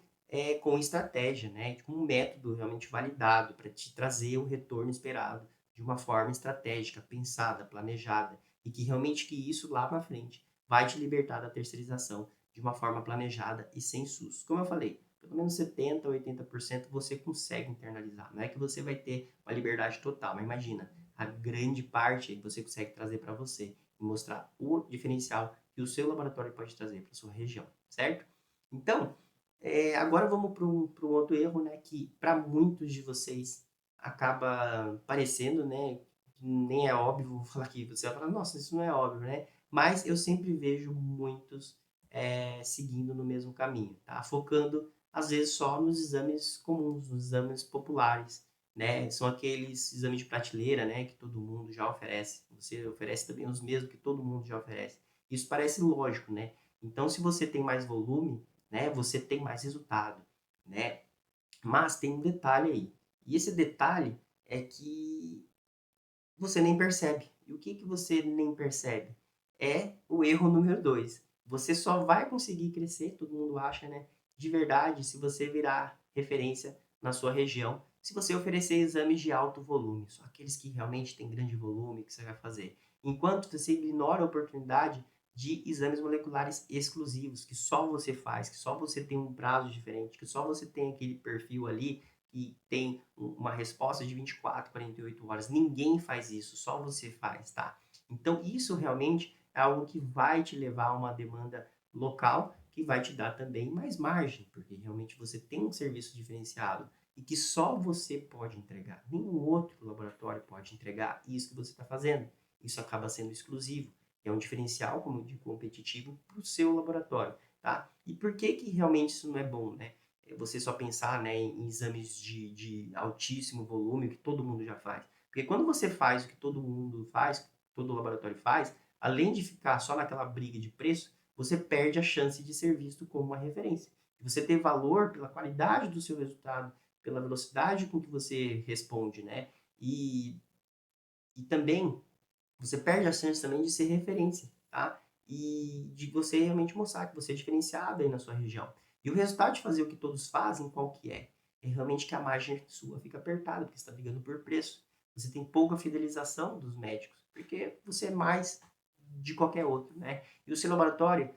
com estratégia, né? Com um método realmente validado para te trazer o retorno esperado de uma forma estratégica, pensada, planejada, e que realmente que isso lá na frente vai te libertar da terceirização de uma forma planejada e sem SUS. Como eu falei, pelo menos 70, 80% você consegue internalizar. Não é que você vai ter uma liberdade total, mas imagina, a grande parte você consegue trazer para você e mostrar o diferencial que o seu laboratório pode trazer para sua região, certo? Então, agora vamos para um outro erro, né, que para muitos de vocês acaba parecendo, né, que nem é óbvio, vou falar aqui, você vai falar, nossa, isso não é óbvio, né? Mas eu sempre vejo muitos seguindo no mesmo caminho, tá? Focando, às vezes, só nos exames comuns, nos exames populares, né? São aqueles exames de prateleira, né, que todo mundo já oferece. Você oferece também os mesmos que todo mundo já oferece. Isso parece lógico, né? Então, se você tem mais volume, né, você tem mais resultado, né? Mas tem um detalhe aí. E esse detalhe é que você nem percebe. E o que que você nem percebe? É o erro número 2. Você só vai conseguir crescer, todo mundo acha, né? De verdade, se você virar referência na sua região, se você oferecer exames de alto volume, só aqueles que realmente têm grande volume que você vai fazer. Enquanto você ignora a oportunidade de exames moleculares exclusivos, que só você faz, que só você tem um prazo diferente, que só você tem aquele perfil ali e tem uma resposta de 24, 48 horas. Ninguém faz isso, só você faz, tá? Então, isso realmente é algo que vai te levar a uma demanda local, que vai te dar também mais margem, porque realmente você tem um serviço diferenciado e que só você pode entregar. Nenhum outro laboratório pode entregar isso que você está fazendo. Isso acaba sendo exclusivo. É um diferencial, como eu digo, competitivo para o seu laboratório, tá? E por que que realmente isso não é bom, né? Você só pensar, né, em exames de altíssimo volume, que todo mundo já faz. Porque quando você faz o que todo mundo faz, todo laboratório faz, além de ficar só naquela briga de preço, você perde a chance de ser visto como uma referência. Você ter valor pela qualidade do seu resultado, pela velocidade com que você responde, né? E também você perde a chance também de ser referência, tá? E de você realmente mostrar que você é diferenciado aí na sua região. E o resultado de fazer o que todos fazem, qual que é? É realmente que a margem sua fica apertada, porque você está brigando por preço. Você tem pouca fidelização dos médicos, porque você é mais de qualquer outro, né? E o seu laboratório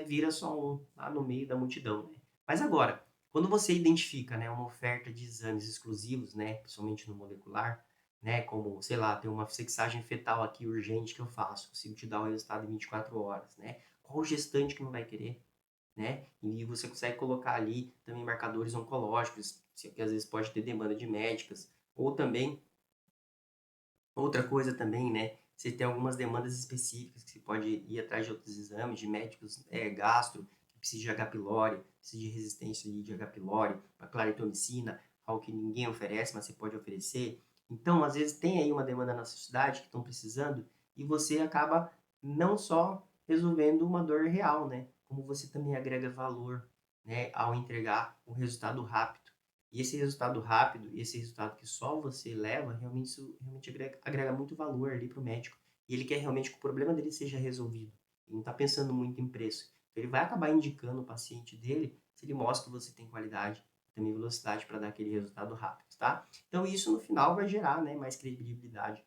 vira só um lá no meio da multidão, né? Mas agora, quando você identifica, né, uma oferta de exames exclusivos, né, principalmente no molecular, né, como, sei lá, tem uma sexagem fetal aqui urgente que eu faço, consigo te dar o resultado em 24 horas, né? Qual gestante que não vai querer, né? E você consegue colocar ali também marcadores oncológicos, que às vezes pode ter demanda de médicas, ou também, outra coisa também, né? Você tem algumas demandas específicas que você pode ir atrás de outros exames, de médicos gastro, que precisa de H. pylori, precisa de resistência de H. pylori, para claritomicina, algo que ninguém oferece, mas você pode oferecer. Então, às vezes, tem aí uma demanda na sociedade que estão precisando e você acaba não só resolvendo uma dor real, né? Como você também agrega valor, né? Ao entregar um resultado rápido. E esse resultado rápido, esse resultado que só você leva, realmente isso realmente agrega muito valor ali para o médico. E ele quer realmente que o problema dele seja resolvido. Ele não está pensando muito em preço. Então ele vai acabar indicando o paciente dele se ele mostra que você tem qualidade e também velocidade para dar aquele resultado rápido, tá? Então isso no final vai gerar, né, mais credibilidade.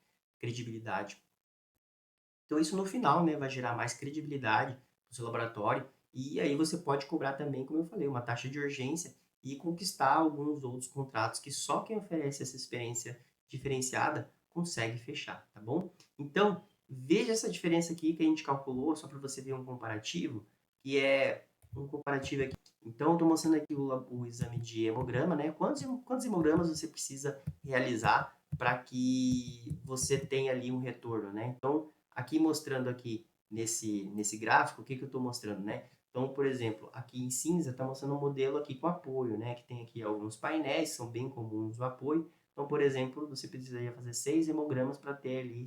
Então isso no final, né, vai gerar mais credibilidade para o seu laboratório e aí você pode cobrar também, como eu falei, uma taxa de urgência e conquistar alguns outros contratos que só quem oferece essa experiência diferenciada consegue fechar, tá bom? Então, veja essa diferença aqui que a gente calculou, só para você ver um comparativo, que é um comparativo aqui. Então, eu estou mostrando aqui o exame de hemograma, né? Quantos hemogramas você precisa realizar para que você tenha ali um retorno, né? Então, aqui mostrando aqui nesse gráfico, o que, que eu estou mostrando, né? Então, por exemplo, aqui em cinza está mostrando um modelo aqui com apoio, né? Que tem aqui alguns painéis, são bem comuns do apoio. Então, por exemplo, você precisaria fazer 6 hemogramas para ter ali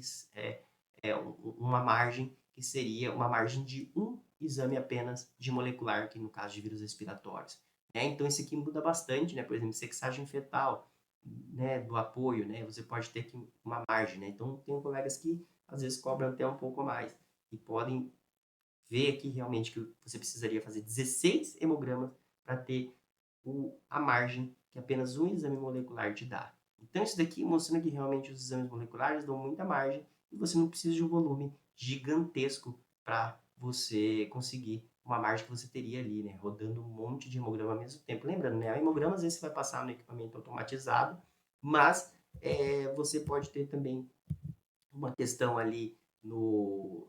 uma margem que seria uma margem de um exame apenas de molecular, que no caso de vírus respiratórios. Né? Então, esse aqui muda bastante, né? Por exemplo, sexagem fetal, né? Do apoio, né? Você pode ter aqui uma margem, né? Então, tem colegas que às vezes cobram até um pouco mais e podem vê aqui realmente que você precisaria fazer 16 hemogramas para ter a margem que apenas um exame molecular te dá. Então, isso daqui mostrando que realmente os exames moleculares dão muita margem e você não precisa de um volume gigantesco para você conseguir uma margem que você teria ali, né? Rodando um monte de hemograma ao mesmo tempo. Lembrando, né? O hemograma às vezes você vai passar no equipamento automatizado, mas você pode ter também uma questão ali no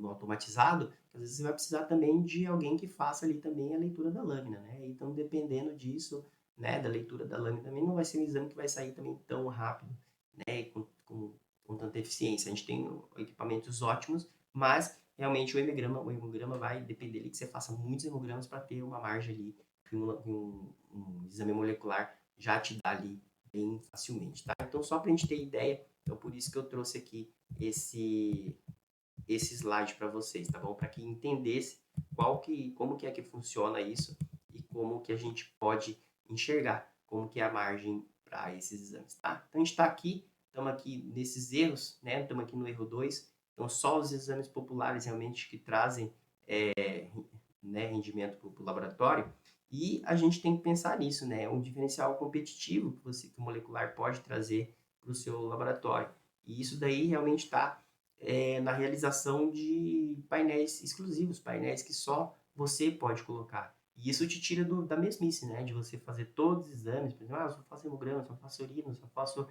automatizado, que às vezes você vai precisar também de alguém que faça ali também a leitura da lâmina, né? Então, dependendo disso, né, da leitura da lâmina também, não vai ser um exame que vai sair também tão rápido, né, com tanta eficiência. A gente tem equipamentos ótimos, mas realmente o hemograma vai depender ali que você faça muitos hemogramas para ter uma margem ali que um exame molecular já te dá ali bem facilmente, tá? Então, só para a gente ter ideia, então por isso que eu trouxe aqui esse slide para vocês, tá bom? Para que entendesse como que é que funciona isso e como que a gente pode enxergar como que é a margem para esses exames, tá? Então a gente está aqui, estamos aqui nesses erros, né? Estamos aqui no erro 2. Então só os exames populares realmente que trazem né, rendimento para o laboratório. E a gente tem que pensar nisso, né? Um diferencial competitivo que o molecular pode trazer para o seu laboratório. E isso daí realmente está na realização de painéis exclusivos, painéis que só você pode colocar. E isso te tira da mesmice, né? De você fazer todos os exames, por exemplo, eu só faço hemograma, só faço urina, só faço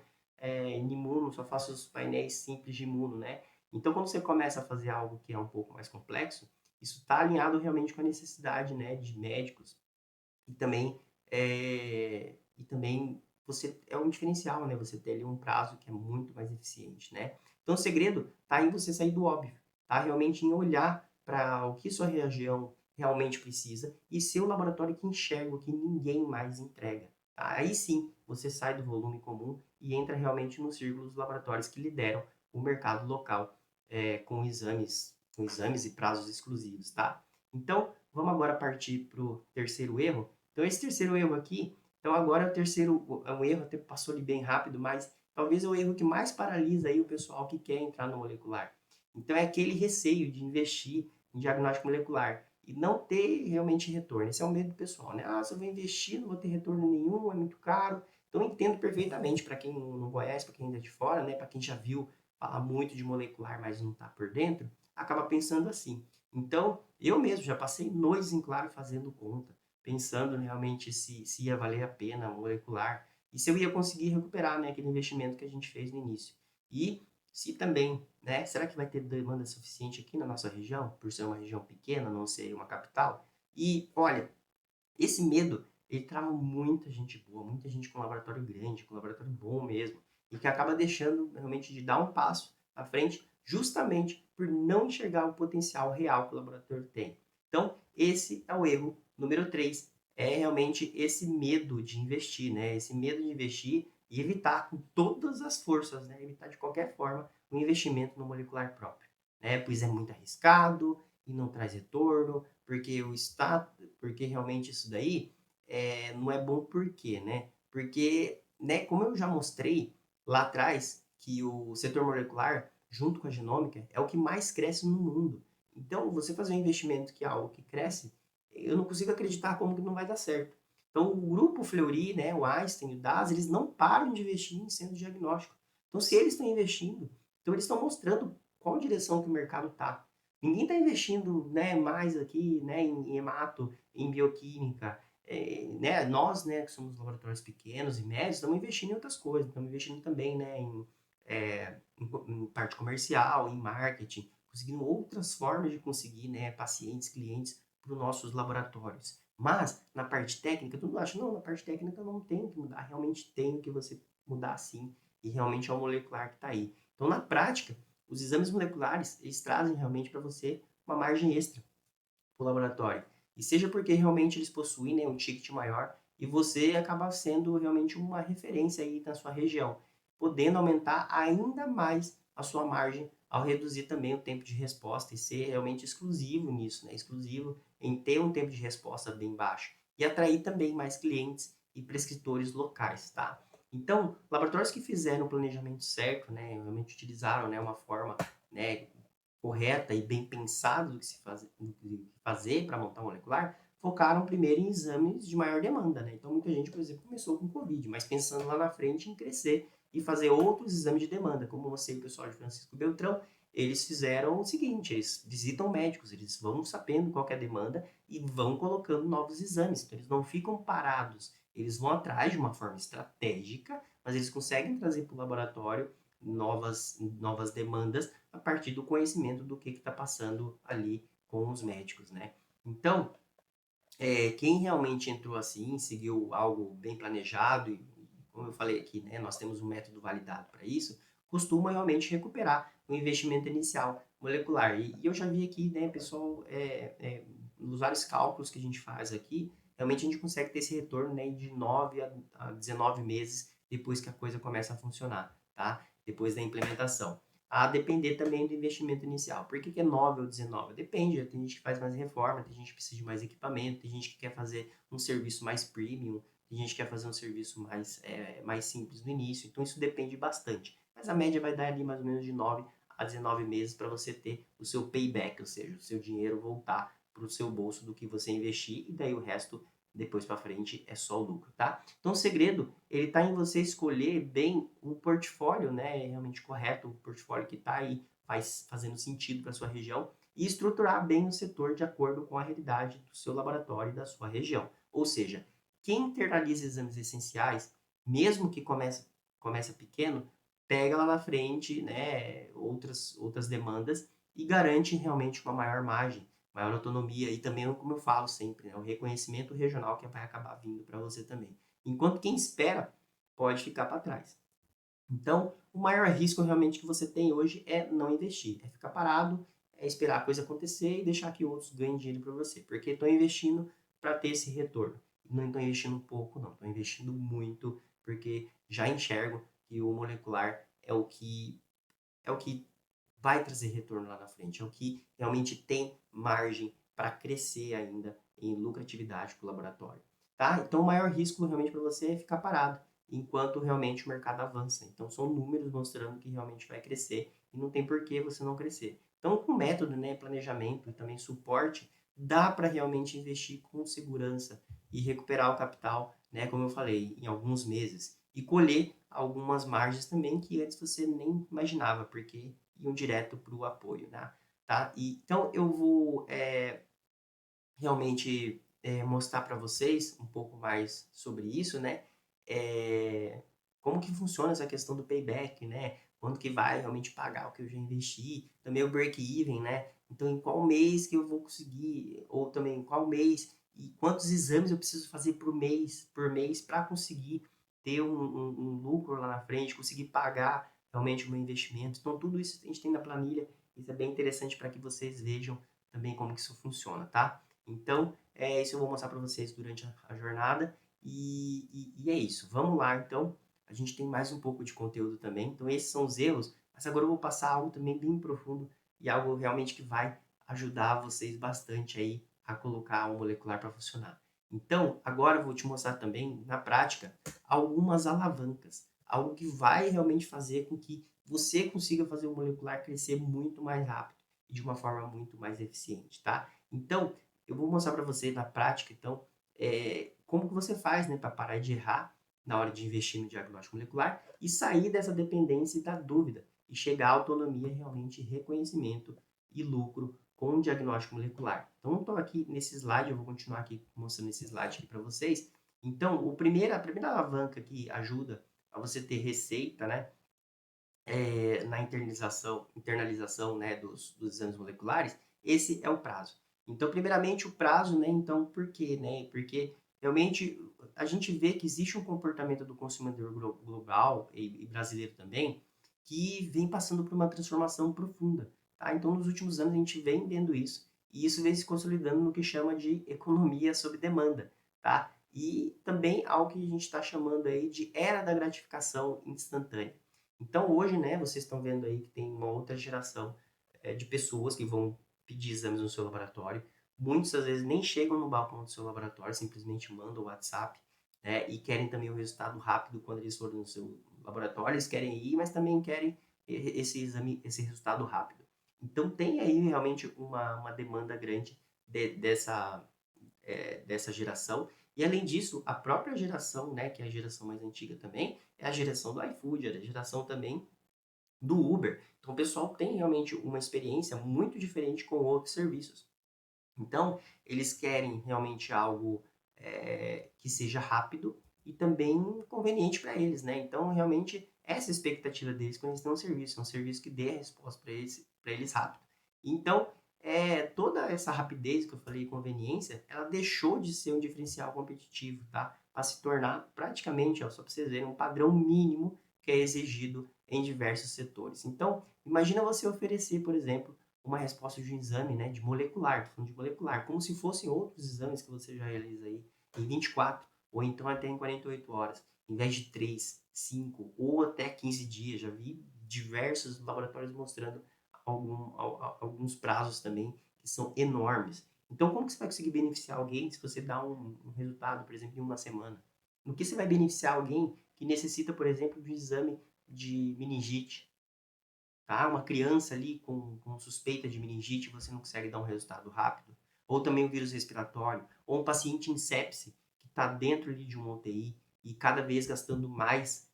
imuno, só faço os painéis simples de imuno, né? Então, quando você começa a fazer algo que é um pouco mais complexo, isso está alinhado realmente com a necessidade, né, de médicos e também você é um diferencial, né? Você ter ali um prazo que é muito mais eficiente, né? Então o segredo está em você sair do óbvio, tá? Realmente em olhar para o que sua região realmente precisa e ser o laboratório que enxerga o que ninguém mais entrega. Tá? Aí sim você sai do volume comum e entra realmente nos círculos dos laboratórios que lideram o mercado local com exames e prazos exclusivos, tá? Então, vamos agora partir para o terceiro erro. Então, esse terceiro erro aqui, então agora é o terceiro, é um erro, até passou ali bem rápido, mas talvez é o erro que mais paralisa aí o pessoal que quer entrar no molecular. Então, é aquele receio de investir em diagnóstico molecular e não ter realmente retorno. Esse é o medo do pessoal, né? Ah, se eu vou investir, não vou ter retorno nenhum, é muito caro. Então, eu entendo perfeitamente para quem não conhece, para quem ainda é de fora, né? Para quem já viu falar muito de molecular, mas não está por dentro, acaba pensando assim. Então, eu mesmo já passei noites em claro fazendo conta, pensando realmente se ia valer a pena molecular e se eu ia conseguir recuperar, né, aquele investimento que a gente fez no início. E se também, né, será que vai ter demanda suficiente aqui na nossa região, por ser uma região pequena, não ser uma capital? E, olha, esse medo, ele trava muita gente boa, muita gente com laboratório grande, com laboratório bom mesmo, e que acaba deixando realmente de dar um passo à frente, justamente por não enxergar o potencial real que o laboratório tem. Então, esse é o erro número 3, é realmente esse medo de investir, né? Esse medo de investir e evitar com todas as forças, né? Evitar de qualquer forma o investimento no molecular próprio, né? Pois é muito arriscado e não traz retorno, porque realmente isso daí não é bom por quê, né? Porque, né, como eu já mostrei lá atrás, que o setor molecular, junto com a genômica, é o que mais cresce no mundo. Então, você fazer um investimento que é algo que cresce, eu não consigo acreditar como que não vai dar certo. Então, o grupo Fleury, né, o Einstein, o DAS, eles não param de investir em centro diagnóstico. Então, se eles estão investindo, então eles estão mostrando qual direção que o mercado está. Ninguém está investindo, né, mais aqui, né, em hemato, em bioquímica. Né, nós, né, que somos laboratórios pequenos e médios, estamos investindo em outras coisas. Estamos investindo também, né, em parte comercial, em marketing, conseguindo outras formas de conseguir, né, pacientes, clientes para os nossos laboratórios. Mas, na parte técnica, todo mundo acha, não, na parte técnica não tem que mudar. Realmente tem que você mudar sim. E realmente é o molecular que está aí. Então, na prática, os exames moleculares, eles trazem realmente para você uma margem extra para o laboratório. E seja porque realmente eles possuem, né, um ticket maior e você acaba sendo realmente uma referência aí na sua região, podendo aumentar ainda mais a sua margem ao reduzir também o tempo de resposta e ser realmente exclusivo nisso, né? Exclusivo em ter um tempo de resposta bem baixo e atrair também mais clientes e prescritores locais, tá? Então, laboratórios que fizeram o planejamento certo, né, realmente utilizaram, né, uma forma, né, correta e bem pensada do que se fazer para montar um molecular, focaram primeiro em exames de maior demanda, né? Então, muita gente, por exemplo, começou com Covid, mas pensando lá na frente em crescer e fazer outros exames de demanda, como você e o pessoal de Francisco Beltrão, eles fizeram o seguinte, eles visitam médicos, eles vão sabendo qual é a demanda e vão colocando novos exames, então eles não ficam parados, eles vão atrás de uma forma estratégica, mas eles conseguem trazer para o laboratório novas demandas a partir do conhecimento do que está passando ali com os médicos, né? Então, quem realmente entrou assim, seguiu algo bem planejado, e como eu falei aqui, né, nós temos um método validado para isso, costuma realmente recuperar o investimento inicial molecular. E eu já vi aqui, né, pessoal, nos vários cálculos que a gente faz aqui, realmente a gente consegue ter esse retorno, né, de 9 a 19 meses depois que a coisa começa a funcionar, tá? Depois da implementação. A depender também do investimento inicial. Por que é 9 ou 19? Depende, tem gente que faz mais reforma, tem gente que precisa de mais equipamento, tem gente que quer fazer um serviço mais premium, tem gente que quer fazer um serviço mais simples no início, então isso depende bastante. Mas a média vai dar ali mais ou menos de 9 a 19 meses para você ter o seu payback, ou seja, o seu dinheiro voltar para o seu bolso do que você investir e daí o resto depois para frente é só o lucro, tá? Então o segredo, ele tá em você escolher bem o portfólio, né, realmente correto, o portfólio que está aí fazendo sentido para sua região e estruturar bem o setor de acordo com a realidade do seu laboratório e da sua região. Ou seja, quem internaliza exames essenciais, mesmo que comece pequeno, pega lá na frente, né, outras demandas e garante realmente uma maior margem, maior autonomia e também, como eu falo sempre, né, o reconhecimento regional que vai acabar vindo para você também. Enquanto quem espera pode ficar para trás. Então, o maior risco realmente que você tem hoje é não investir, é ficar parado, é esperar a coisa acontecer e deixar que outros ganhem dinheiro para você, porque estão investindo para ter esse retorno. Não estão investindo pouco, não, estão investindo muito, porque já enxergam que o molecular é o que vai trazer retorno lá na frente, é o que realmente tem margem para crescer ainda em lucratividade para o laboratório. Tá? Então, o maior risco realmente para você é ficar parado, enquanto realmente o mercado avança. Então, são números mostrando que realmente vai crescer e não tem por que você não crescer. Então, com método, né, planejamento e também suporte, dá para realmente investir com segurança e recuperar o capital, né, como eu falei, em alguns meses. E colher algumas margens também que antes você nem imaginava, porque iam direto para o apoio, né? Tá? Então eu vou realmente mostrar para vocês um pouco mais sobre isso, né? É, como que funciona essa questão do payback, né? Quando que vai realmente pagar o que eu já investi, também o break-even, né? Então, em qual mês que eu vou conseguir, ou também em qual mês e quantos exames eu preciso fazer por mês para conseguir ter um lucro lá na frente, conseguir pagar realmente o meu investimento. Então, tudo isso a gente tem na planilha. Isso é bem interessante para que vocês vejam também como que isso funciona, tá? Então, isso eu vou mostrar para vocês durante a jornada. E é isso. Vamos lá, então. A gente tem mais um pouco de conteúdo também. Então, esses são os erros. Mas agora eu vou passar algo também bem profundo e algo realmente que vai ajudar vocês bastante aí a colocar o molecular para funcionar. Então, agora eu vou te mostrar também, na prática, algumas alavancas. Algo que vai realmente fazer com que você consiga fazer o molecular crescer muito mais rápido e de uma forma muito mais eficiente, tá? Então, eu vou mostrar para você na prática, então, como que você faz, né, para parar de errar na hora de investir no diagnóstico molecular e sair dessa dependência e da dúvida e chegar à autonomia, realmente reconhecimento e lucro com o diagnóstico molecular. Então, eu estou aqui nesse slide, eu vou continuar aqui mostrando esse slide aqui para vocês. Então, a primeira alavanca que ajuda a você ter receita, né, na internalização, né, dos exames moleculares, esse é o prazo. Então, primeiramente, o prazo, né? Então, por quê, né? Porque realmente a gente vê que existe um comportamento do consumidor global e brasileiro também que vem passando por uma transformação profunda, tá? Então, nos últimos anos a gente vem vendo isso e isso vem se consolidando no que chama de economia sob demanda, tá? E também algo que a gente está chamando aí de era da gratificação instantânea. Então, hoje, né, vocês estão vendo aí que tem uma outra geração de pessoas que vão pedir exames no seu laboratório. Muitos, às vezes, nem chegam no balcão do seu laboratório, simplesmente mandam o WhatsApp, né, e querem também o resultado rápido quando eles forem no seu laboratório. Eles querem ir, mas também querem esse exame, esse resultado rápido. Então tem aí realmente uma demanda grande dessa geração. E além disso, a própria geração, né, que é a geração mais antiga também, é a geração do iFood, é a geração também do Uber. Então o pessoal tem realmente uma experiência muito diferente com outros serviços. Então, eles querem realmente algo que seja rápido e também conveniente para eles, né? Então, realmente, essa é a expectativa deles quando eles têm um serviço que dê a resposta para eles rápido. Então, toda essa rapidez que eu falei, conveniência, ela deixou de ser um diferencial competitivo, tá? Para se tornar praticamente, ó, só para vocês verem, um padrão mínimo que é exigido em diversos setores. Então, imagina você oferecer, por exemplo, uma resposta de um exame, né, de molecular, tô falando de molecular, como se fossem outros exames que você já realiza aí em 24 ou então até em 48 horas, em vez de 3, 5 ou até 15 dias. Já vi diversos laboratórios mostrando alguns prazos também que são enormes. Então, como que você vai conseguir beneficiar alguém se você dá um resultado, por exemplo, em uma semana? No que você vai beneficiar alguém que necessita, por exemplo, de um exame de meningite, tá? Uma criança ali com suspeita de meningite, você não consegue dar um resultado rápido, ou também o vírus respiratório, ou um paciente em sepse que está dentro ali de uma UTI e cada vez gastando mais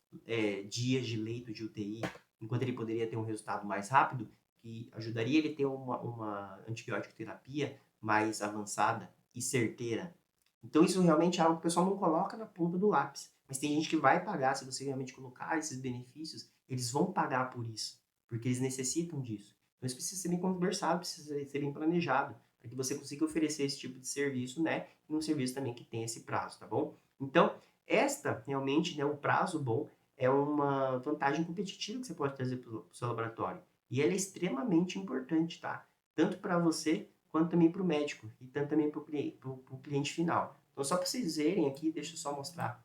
dias de leito de UTI, enquanto ele poderia ter um resultado mais rápido, que ajudaria ele a ter uma antibiótico terapia mais avançada e certeira. Então isso realmente é algo que o pessoal não coloca na ponta do lápis. Mas tem gente que vai pagar, se você realmente colocar esses benefícios, eles vão pagar por isso porque eles necessitam disso. Então isso precisa ser bem conversado, precisa ser bem planejado, para que você consiga oferecer esse tipo de serviço, né? E um serviço também que tenha esse prazo, tá bom? Então, esta realmente, né, o prazo bom é uma vantagem competitiva que você pode trazer para o seu laboratório. E ela é extremamente importante, tá? Tanto para você quanto também para o médico e tanto também para o cliente final. Então, só para vocês verem aqui, deixa eu só mostrar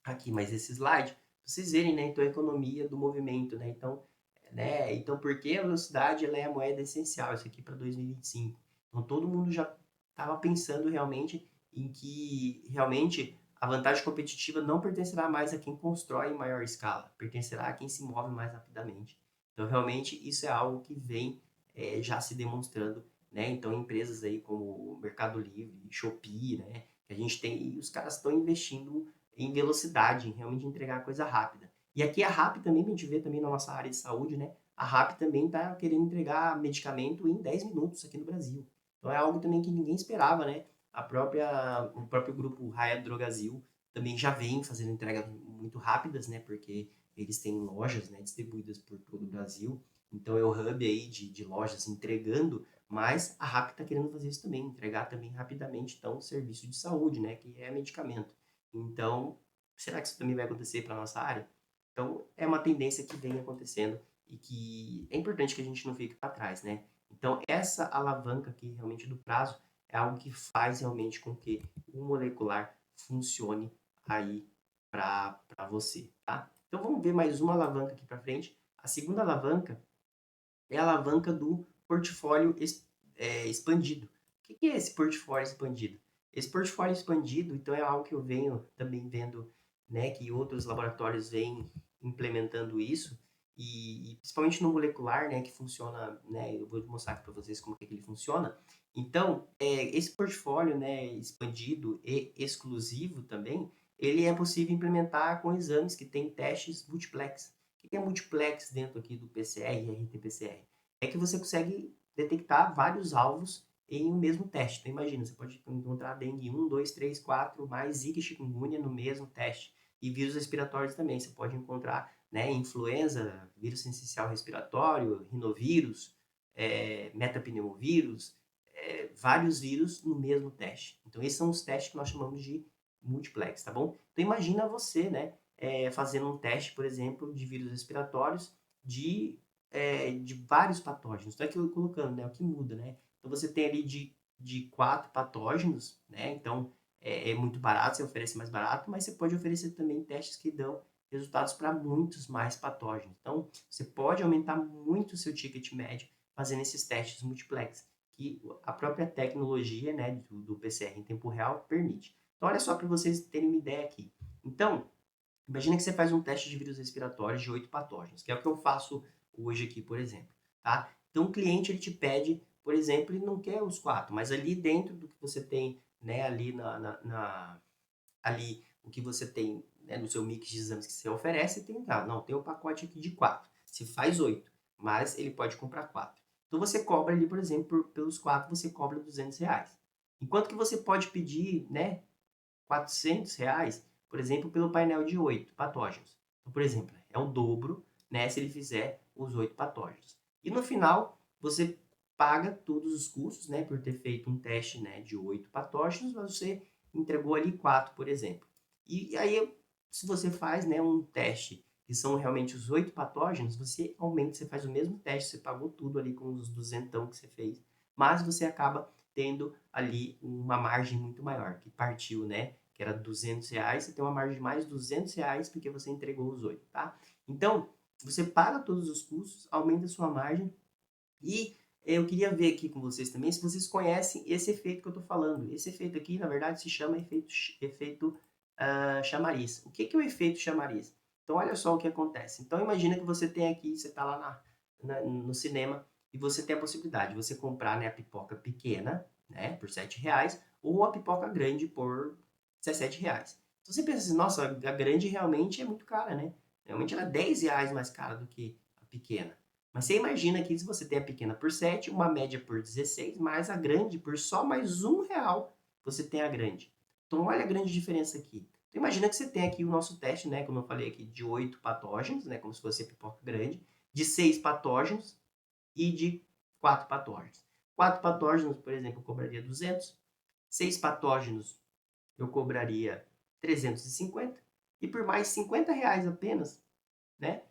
aqui mais esse slide, para vocês verem, né, então a economia do movimento, né? Então, porque a velocidade ela é a moeda essencial, isso aqui para 2025. Então, todo mundo já estava pensando realmente em que realmente a vantagem competitiva não pertencerá mais a quem constrói em maior escala, pertencerá a quem se move mais rapidamente. Então, realmente, isso é algo que vem já se demonstrando, né? Então, empresas aí como Mercado Livre, Shopee, né? Que a gente tem, e os caras estão investindo em velocidade, em realmente entregar coisa rápida. E aqui a RAP também, a gente vê também na nossa área de saúde, né? A RAP também está querendo entregar medicamento em 10 minutos aqui no Brasil. Então é algo também que ninguém esperava, né? O próprio grupo Raia Drogasil também já vem fazendo entregas muito rápidas, né? Porque eles têm lojas, né, distribuídas por todo o Brasil. Então é o hub aí de lojas entregando, mas a RAP está querendo fazer isso também, entregar também rapidamente, então, o serviço de saúde, né? Que é medicamento. Então, será que isso também vai acontecer para a nossa área? Então, é uma tendência que vem acontecendo e que é importante que a gente não fique para trás, né? Então, essa alavanca aqui realmente do prazo é algo que faz realmente com que o molecular funcione aí para você, tá? Então, vamos ver mais uma alavanca aqui para frente. A segunda alavanca é a alavanca do portfólio expandido. O que é esse portfólio expandido? Esse portfólio expandido, então, é algo que eu venho também vendo, né, que outros laboratórios vêm implementando isso, e principalmente no molecular, né, que funciona, né, eu vou mostrar aqui para vocês como é que ele funciona. Então, esse portfólio, né, expandido e exclusivo também, ele é possível implementar com exames que têm testes multiplex. O que é multiplex dentro aqui do PCR e RT-PCR? É que você consegue detectar vários alvos em um mesmo teste. Então, imagina, você pode encontrar dengue 1, 2, 3, 4, mais zika e chikungunya no mesmo teste. E vírus respiratórios também. Você pode encontrar, né, influenza, vírus essencial respiratório, rinovírus, metapneumovírus, vários vírus no mesmo teste. Então, esses são os testes que nós chamamos de multiplex, tá bom? Então, imagina você, né, fazendo um teste, por exemplo, de vírus respiratórios de vários patógenos. Então, aqui eu colocando, né, o que muda, né? Então, você tem ali de 4 patógenos, né? Então, é muito barato, você oferece mais barato, mas você pode oferecer também testes que dão resultados para muitos mais patógenos. Então, você pode aumentar muito o seu ticket médio fazendo esses testes multiplex, que a própria tecnologia, né, do PCR em tempo real permite. Então, olha só para vocês terem uma ideia aqui. Então, imagina que você faz um teste de vírus respiratórios de 8 patógenos, que é o que eu faço hoje aqui, por exemplo, tá? Então, o cliente ele te pede, por exemplo, ele não quer os 4, mas ali dentro do que você tem, né, ali ali o que você tem, né, no seu mix de exames que você oferece, tem, não, tem um pacote aqui de 4, se faz 8, mas ele pode comprar 4. Então você cobra ali, por exemplo, pelos 4 você cobra R$ 200. Enquanto que você pode pedir, né, R$ 400, por exemplo, pelo painel de 8 patógenos. Então, por exemplo, é o dobro, né, se ele fizer os 8 patógenos. E no final, você paga todos os custos, né, por ter feito um teste, né, de 8 patógenos, mas você entregou ali 4, por exemplo. E aí, se você faz, né, um teste que são realmente os 8 patógenos, você aumenta, você faz o mesmo teste, você pagou tudo ali com os duzentão que você fez, mas você acaba tendo ali uma margem muito maior, que partiu, né, que era R$ 200, você tem uma margem de mais R$ 200 porque você entregou os 8, tá? Então, você paga todos os custos, aumenta a sua margem e eu queria ver aqui com vocês também se vocês conhecem esse efeito que eu estou falando. Esse efeito aqui, na verdade, se chama efeito chamariz. O que é o efeito chamariz? Então, olha só o que acontece. Então, imagina que você tem aqui, você está lá no cinema e você tem a possibilidade de você comprar, né, a pipoca pequena, né, por R$ 7, ou a pipoca grande por R$ 17. Então, você pensa assim, nossa, a grande realmente é muito cara, né? Realmente ela é R$ 10 mais cara do que a pequena. Mas você imagina que se você tem a pequena por 7, uma média por 16, mais a grande por só mais R$ 1, você tem a grande. Então, olha a grande diferença aqui. Então, imagina que você tem aqui o nosso teste, né, como eu falei aqui, de 8 patógenos, né, como se fosse a pipoca grande, de 6 patógenos e de 4 patógenos. 4 patógenos, por exemplo, eu cobraria 200. 6 patógenos, eu cobraria 350. E por mais R$ 50 apenas, né,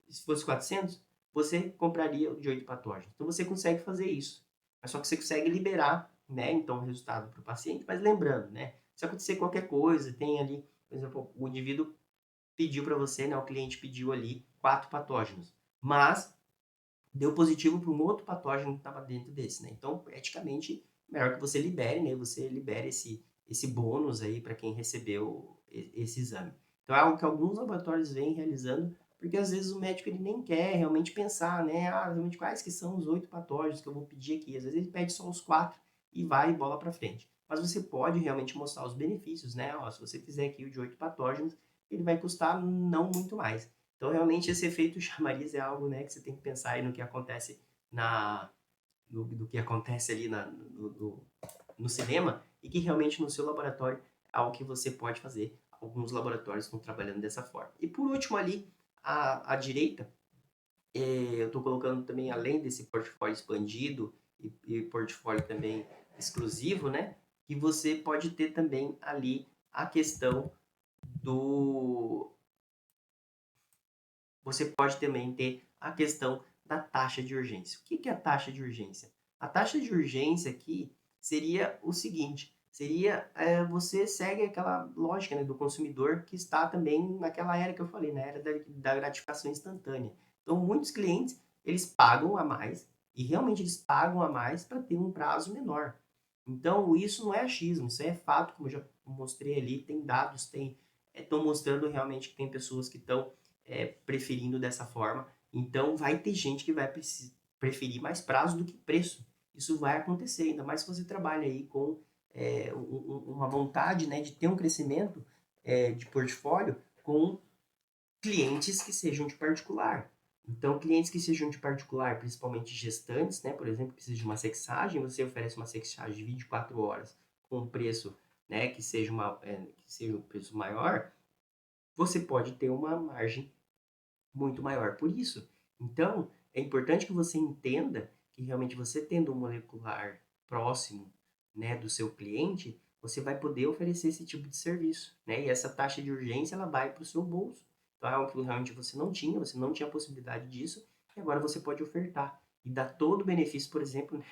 se fosse 400, você compraria o de 8 patógenos. Então você consegue fazer isso. Mas só que você consegue liberar, né, então o resultado para o paciente. Mas lembrando, né, se acontecer qualquer coisa, tem ali, por exemplo, o indivíduo pediu para você, né, o cliente pediu ali 4 patógenos, mas deu positivo para um outro patógeno que estava dentro desse, né? Então, eticamente, melhor que você libere, né? Você libere esse bônus aí para quem recebeu esse exame. Então, é algo que alguns laboratórios vêm realizando, porque às vezes o médico ele nem quer realmente pensar, né? Realmente quais que são os 8 patógenos que eu vou pedir aqui. Às vezes ele pede só os 4 e vai bola para frente. Mas você pode realmente mostrar os benefícios, né? Ó, se você fizer aqui o de 8 patógenos, ele vai custar não muito mais. Então, realmente, esse efeito chamariz é algo, né, que você tem que pensar aí no que acontece do que acontece ali no cinema e que realmente no seu laboratório é algo que você pode fazer. Alguns laboratórios estão trabalhando dessa forma. E por último ali, à direita, eu estou colocando também, além desse portfólio expandido e portfólio também exclusivo, né, que você pode ter também ali a questão do você pode também ter a questão da taxa de urgência. O que é a taxa de urgência? A taxa de urgência aqui seria o seguinte, seria você segue aquela lógica, né, do consumidor que está também naquela era que eu falei, na era da gratificação instantânea. Então, muitos clientes, eles pagam a mais, e realmente eles pagam a mais para ter um prazo menor. Então, isso não é achismo, isso é fato, como eu já mostrei ali, tem dados, estão mostrando realmente que tem pessoas que estão preferindo dessa forma. Então, vai ter gente que vai preferir mais prazo do que preço. Isso vai acontecer, ainda mais se você trabalha aí com uma vontade, né, de ter um crescimento de portfólio com clientes que sejam de particular. Então, clientes que sejam de particular, principalmente gestantes, né, por exemplo, precisa de uma sexagem, você oferece uma sexagem de 24 horas com um preço, né, que seja um preço maior, você pode ter uma margem muito maior por isso. Então, é importante que você entenda que realmente você tendo um molecular próximo, né, do seu cliente, você vai poder oferecer esse tipo de serviço, né? E essa taxa de urgência ela vai para o seu bolso. Então, é algo que realmente você não tinha possibilidade disso, e agora você pode ofertar e dar todo o benefício, por exemplo, né,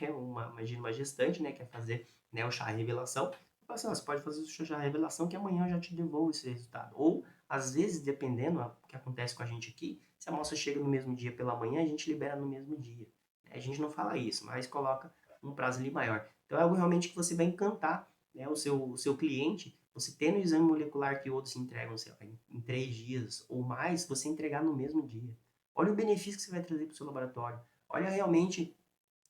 imagina uma gestante, né, quer fazer, né, o chá revelação, assim, você pode fazer o chá revelação que amanhã eu já te devolvo esse resultado. Ou às vezes, dependendo do que acontece com a gente aqui, se a amostra chega no mesmo dia pela manhã, a gente libera no mesmo dia. A gente não fala isso, mas coloca um prazo ali maior. Então é algo realmente que você vai encantar, né, o seu cliente, você tendo o exame molecular que outros entregam, sei lá, em 3 dias ou mais, você entregar no mesmo dia. Olha o benefício que você vai trazer para o seu laboratório. Olha realmente,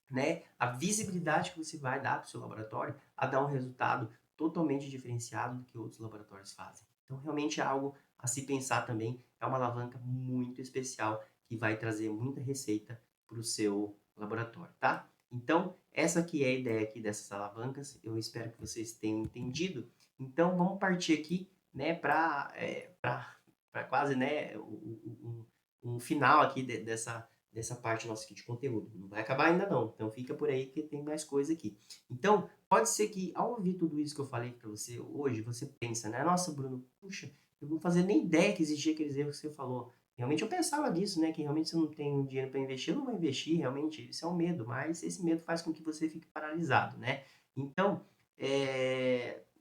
né, a visibilidade que você vai dar para o seu laboratório a dar um resultado totalmente diferenciado do que outros laboratórios fazem. Então, realmente é algo a se pensar também, é uma alavanca muito especial que vai trazer muita receita para o seu laboratório, tá? Então, essa aqui é a ideia aqui dessas alavancas, eu espero que vocês tenham entendido. Então, vamos partir aqui, né, para quase, né, um final aqui dessa parte nossa aqui de conteúdo. Não vai acabar ainda não, então fica por aí que tem mais coisa aqui. Então, pode ser que ao ouvir tudo isso que eu falei para você hoje, você pensa, né? Nossa, Bruno, puxa, eu não fazia nem ideia que existia aqueles erros que você falou. Realmente eu pensava nisso, né? Que realmente você não tem dinheiro para investir, eu não vou investir, realmente, isso é um medo, mas esse medo faz com que você fique paralisado, né? Então,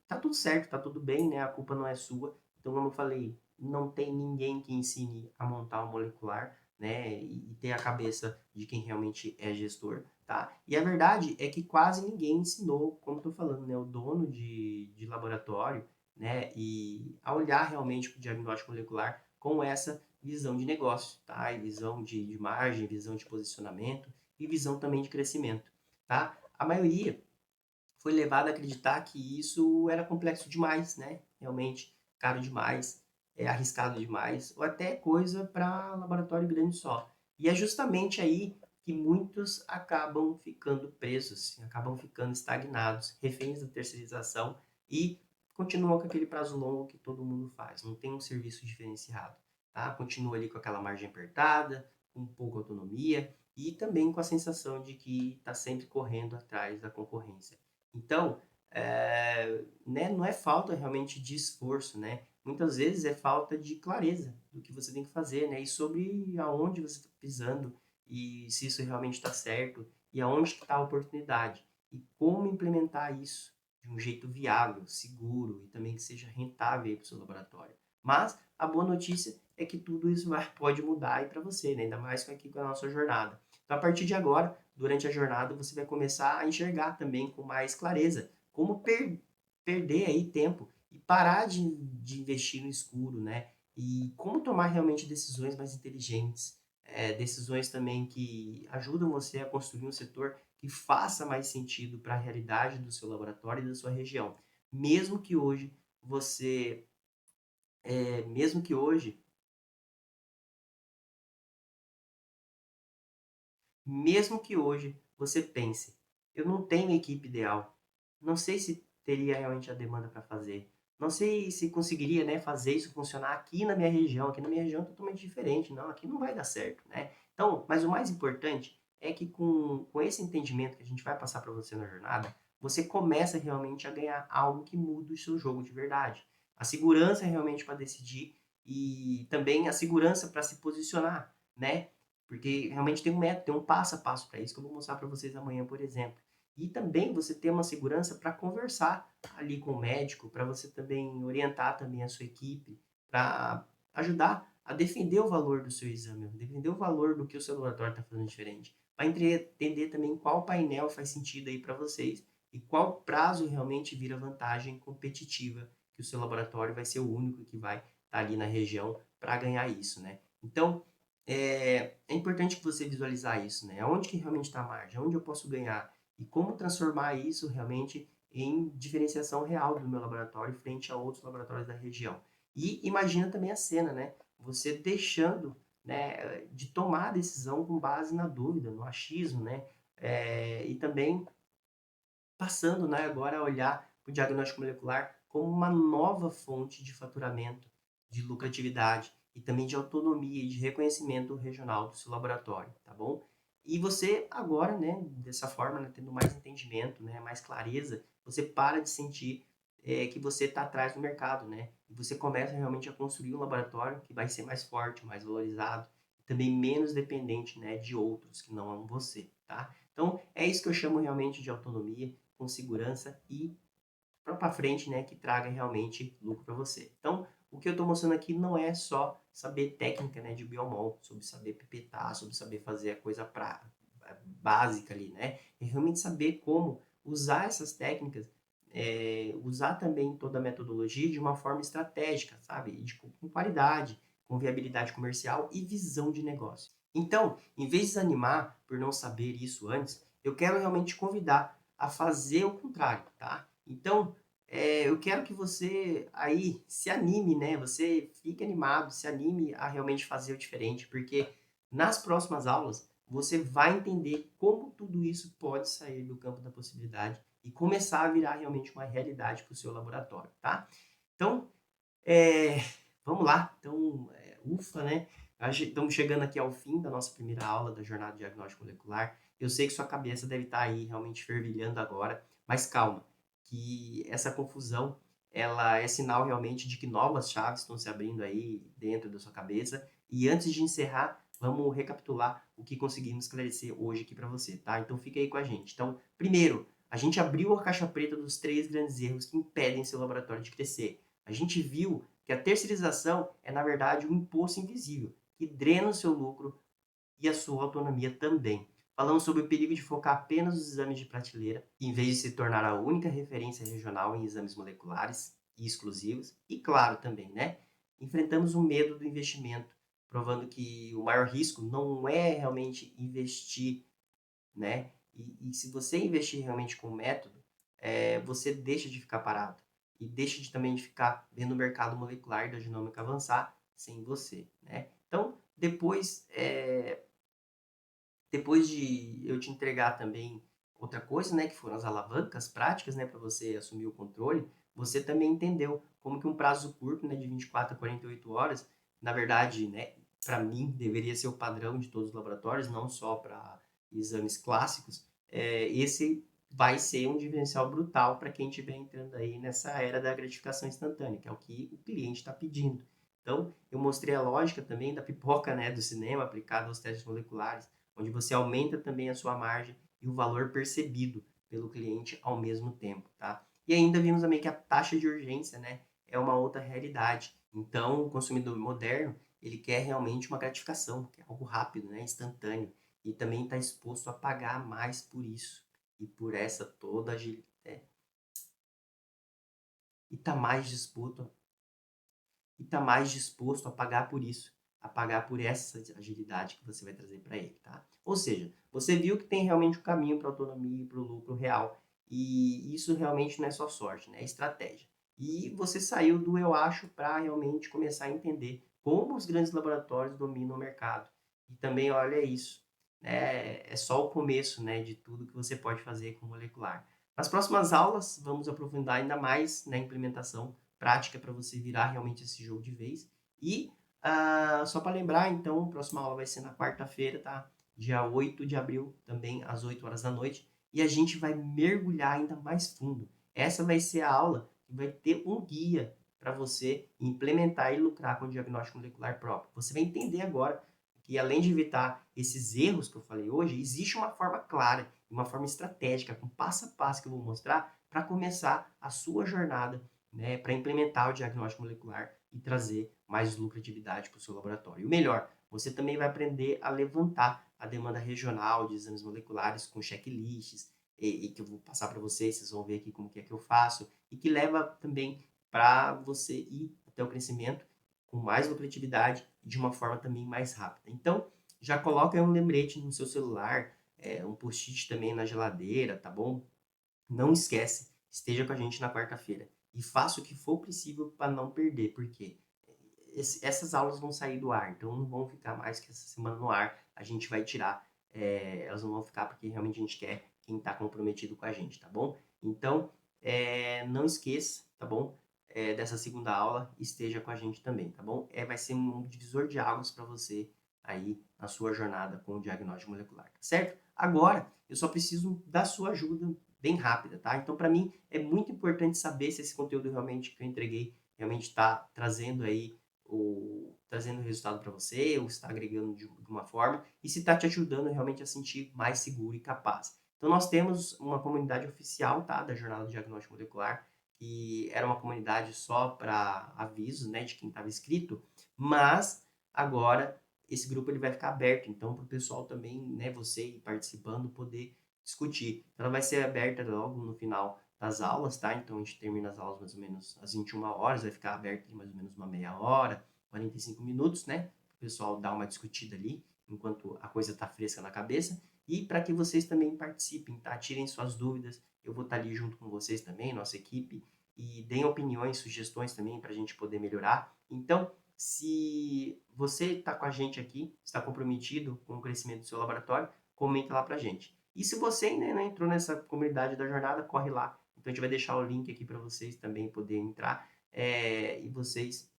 tá tudo certo, tá tudo bem, né? A culpa não é sua. Então, como eu falei, não tem ninguém que ensine a montar um molecular, né, e ter a cabeça de quem realmente é gestor, tá? E a verdade é que quase ninguém ensinou, como estou falando, né, o dono de laboratório, né, e a olhar realmente para o diagnóstico molecular com essa visão de negócio, tá? E visão de margem, visão de posicionamento e visão também de crescimento, tá? A maioria foi levado a acreditar que isso era complexo demais, né? Realmente caro demais, arriscado demais, ou até coisa para laboratório grande só. E é justamente aí que muitos acabam ficando presos, acabam ficando estagnados, reféns da terceirização e continuam com aquele prazo longo que todo mundo faz, não tem um serviço diferenciado, tá? Continua ali com aquela margem apertada, com pouca autonomia e também com a sensação de que está sempre correndo atrás da concorrência. Então, né, não é falta realmente de esforço, né? Muitas vezes é falta de clareza do que você tem que fazer, né? E sobre aonde você está pisando e se isso realmente está certo e aonde está a oportunidade e como implementar isso de um jeito viável, seguro e também que seja rentável para o seu laboratório. Mas a boa notícia é que tudo isso pode mudar aí para você, né? Ainda mais aqui com a nossa jornada. Então, a partir de agora, durante a jornada, você vai começar a enxergar também com mais clareza como perder aí tempo e parar de investir no escuro, né? E como tomar realmente decisões mais inteligentes, decisões também que ajudam você a construir um setor que faça mais sentido para a realidade do seu laboratório e da sua região. Mesmo que hoje você, mesmo que hoje Mesmo que hoje você pense, eu não tenho equipe ideal, não sei se teria realmente a demanda para fazer, não sei se conseguiria, né, fazer isso funcionar aqui na minha região é totalmente diferente, não, aqui não vai dar certo, né? Então, mas o mais importante é que com esse entendimento que a gente vai passar para você na jornada, você começa realmente a ganhar algo que muda o seu jogo de verdade. A segurança realmente para decidir e também a segurança para se posicionar, né? Porque realmente tem um método, tem um passo a passo para isso que eu vou mostrar para vocês amanhã, por exemplo. E também você ter uma segurança para conversar ali com o médico, para você também orientar também a sua equipe, para ajudar a defender o valor do seu exame, defender o valor do que o seu laboratório está fazendo diferente, para entender também qual painel faz sentido aí para vocês e qual prazo realmente vira vantagem competitiva, que o seu laboratório vai ser o único que vai estar ali na região para ganhar isso, né? Então, é importante que você visualizar isso, né? Aonde que realmente está a margem, aonde eu posso ganhar e como transformar isso realmente em diferenciação real do meu laboratório frente a outros laboratórios da região. E imagina também a cena, né? Você deixando, né, de tomar a decisão com base na dúvida, no achismo, né? E também passando, né, agora a olhar o diagnóstico molecular como uma nova fonte de faturamento, de lucratividade e também de autonomia e de reconhecimento regional do seu laboratório, tá bom? E você agora, né, dessa forma, né, tendo mais entendimento, né, mais clareza, você para de sentir que você está atrás do mercado, né? E você começa realmente a construir um laboratório que vai ser mais forte, mais valorizado, e também menos dependente, né, de outros que não são você, tá? Então, é isso que eu chamo realmente de autonomia, com segurança e para frente, né, que traga realmente lucro para você. Então, o que eu estou mostrando aqui não é só saber técnica, né, de biomol, sobre saber pipetar, sobre saber fazer a coisa básica ali, né? É realmente saber como usar essas técnicas, usar também toda a metodologia de uma forma estratégica, sabe? Com qualidade, com viabilidade comercial e visão de negócio. Então, em vez de desanimar por não saber isso antes, eu quero realmente te convidar a fazer o contrário, tá? Então, eu quero que você aí se anime, né? Você fique animado, se anime a realmente fazer o diferente, porque nas próximas aulas você vai entender como tudo isso pode sair do campo da possibilidade e começar a virar realmente uma realidade para o seu laboratório, tá? Então, é, vamos lá. Então, ufa, né? Estamos chegando aqui ao fim da nossa primeira aula da jornada de diagnóstico molecular. Eu sei que sua cabeça deve estar aí realmente fervilhando agora, mas calma, que essa confusão ela é sinal realmente de que novas chaves estão se abrindo aí dentro da sua cabeça. E antes de encerrar, vamos recapitular o que conseguimos esclarecer hoje aqui para você, tá? Então fica aí com a gente. Então, primeiro, a gente abriu a caixa preta dos 3 grandes erros que impedem seu laboratório de crescer. A gente viu que a terceirização é, na verdade, um imposto invisível, que drena o seu lucro e a sua autonomia também. Falamos sobre o perigo de focar apenas nos exames de prateleira, em vez de se tornar a única referência regional em exames moleculares e exclusivos. E claro também, né? Enfrentamos o medo do investimento, provando que o maior risco não é realmente investir, né? E se você investir realmente com o método, você deixa de ficar parado e deixa de também de ficar vendo o mercado molecular da genômica avançar sem você, né? Então, depois de eu te entregar também outra coisa, né, que foram as alavancas práticas, né, para você assumir o controle, você também entendeu como que um prazo curto, né, de 24 a 48 horas, na verdade, né, para mim, deveria ser o padrão de todos os laboratórios, não só para exames clássicos, esse vai ser um diferencial brutal para quem estiver entrando aí nessa era da gratificação instantânea, que é o que o cliente está pedindo. Então, eu mostrei a lógica também da pipoca, né, do cinema aplicada aos testes moleculares, onde você aumenta também a sua margem e o valor percebido pelo cliente ao mesmo tempo, tá? E ainda vimos também que a taxa de urgência, né, é uma outra realidade. Então, o consumidor moderno, ele quer realmente uma gratificação, quer algo rápido, né, instantâneo, e também está exposto a pagar mais por isso e por essa toda agilidade, e está mais disposto e está mais disposto a pagar por isso, a pagar por essa agilidade que você vai trazer para ele, tá? Ou seja, você viu que tem realmente um caminho para a autonomia e para o lucro real, e isso realmente não é só sorte, né? É estratégia. E você saiu do eu acho para realmente começar a entender como os grandes laboratórios dominam o mercado. E também, olha isso, né? É só o começo, né, de tudo que você pode fazer com o molecular. Nas próximas aulas, vamos aprofundar ainda mais na implementação prática para você virar realmente esse jogo de vez. E só para lembrar, então, a próxima aula vai ser na quarta-feira, tá? Dia 8 de abril, também às 8 horas da noite. E a gente vai mergulhar ainda mais fundo. Essa vai ser a aula que vai ter um guia para você implementar e lucrar com o diagnóstico molecular próprio. Você vai entender agora que, além de evitar esses erros que eu falei hoje, existe uma forma clara, uma forma estratégica, com passo a passo que eu vou mostrar para começar a sua jornada, né, para implementar o diagnóstico molecular e trazer mais lucratividade para o seu laboratório. E o melhor, você também vai aprender a levantar a demanda regional de exames moleculares com checklists, e que eu vou passar para vocês, vocês vão ver aqui como que é que eu faço, e que leva também para você ir até o crescimento com mais lucratividade e de uma forma também mais rápida. Então, já coloca aí um lembrete no seu celular, um post-it também na geladeira, tá bom? Não esquece, esteja com a gente na quarta-feira e faça o que for possível para não perder, porque essas aulas vão sair do ar, então não vão ficar mais que essa semana no ar, a gente vai tirar, elas não vão ficar porque realmente a gente quer quem está comprometido com a gente, tá bom? Então, não esqueça, tá bom? Dessa segunda aula, esteja com a gente também, tá bom? Vai ser um divisor de águas para você aí na sua jornada com o diagnóstico molecular, tá certo? Agora, eu só preciso da sua ajuda bem rápida, tá? Então, para mim, é muito importante saber se esse conteúdo realmente que eu entreguei realmente está trazendo aí trazendo resultado para você, ou está agregando de uma forma, e se está te ajudando realmente a sentir mais seguro e capaz. Então, nós temos uma comunidade oficial, tá, da Jornada do Diagnóstico Molecular, que era uma comunidade só para avisos, né, de quem estava inscrito, mas agora esse grupo ele vai ficar aberto, então para o pessoal também, né, você participando, poder discutir. Ela vai ser aberta logo no final das aulas, tá? Então a gente termina as aulas mais ou menos às 21 horas, vai ficar aberto mais ou menos uma meia hora, 45 minutos, né? Para o pessoal dar uma discutida ali. enquanto a coisa está fresca na cabeça, e para que vocês também participem, tá? Tirem suas dúvidas, eu vou estar ali junto com vocês também, nossa equipe, e deem opiniões, sugestões também para a gente poder melhorar. Então, se você está com a gente aqui, está comprometido com o crescimento do seu laboratório, comenta lá para a gente. E se você ainda não entrou nessa comunidade da jornada, corre lá. Então a gente vai deixar o link aqui para vocês também poderem entrar e vocês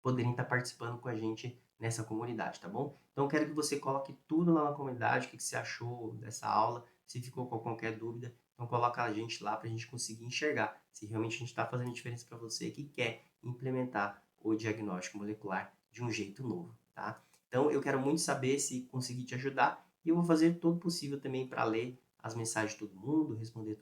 poderem estar participando com a gente nessa comunidade, tá bom? Então eu quero que você coloque tudo lá na comunidade, o que você achou dessa aula, se ficou com qualquer dúvida, então coloca a gente lá para a gente conseguir enxergar se realmente a gente está fazendo diferença para você que quer implementar o diagnóstico molecular de um jeito novo, tá? Então eu quero muito saber se consegui te ajudar e eu vou fazer todo o possível também para ler as mensagens de todo mundo, responder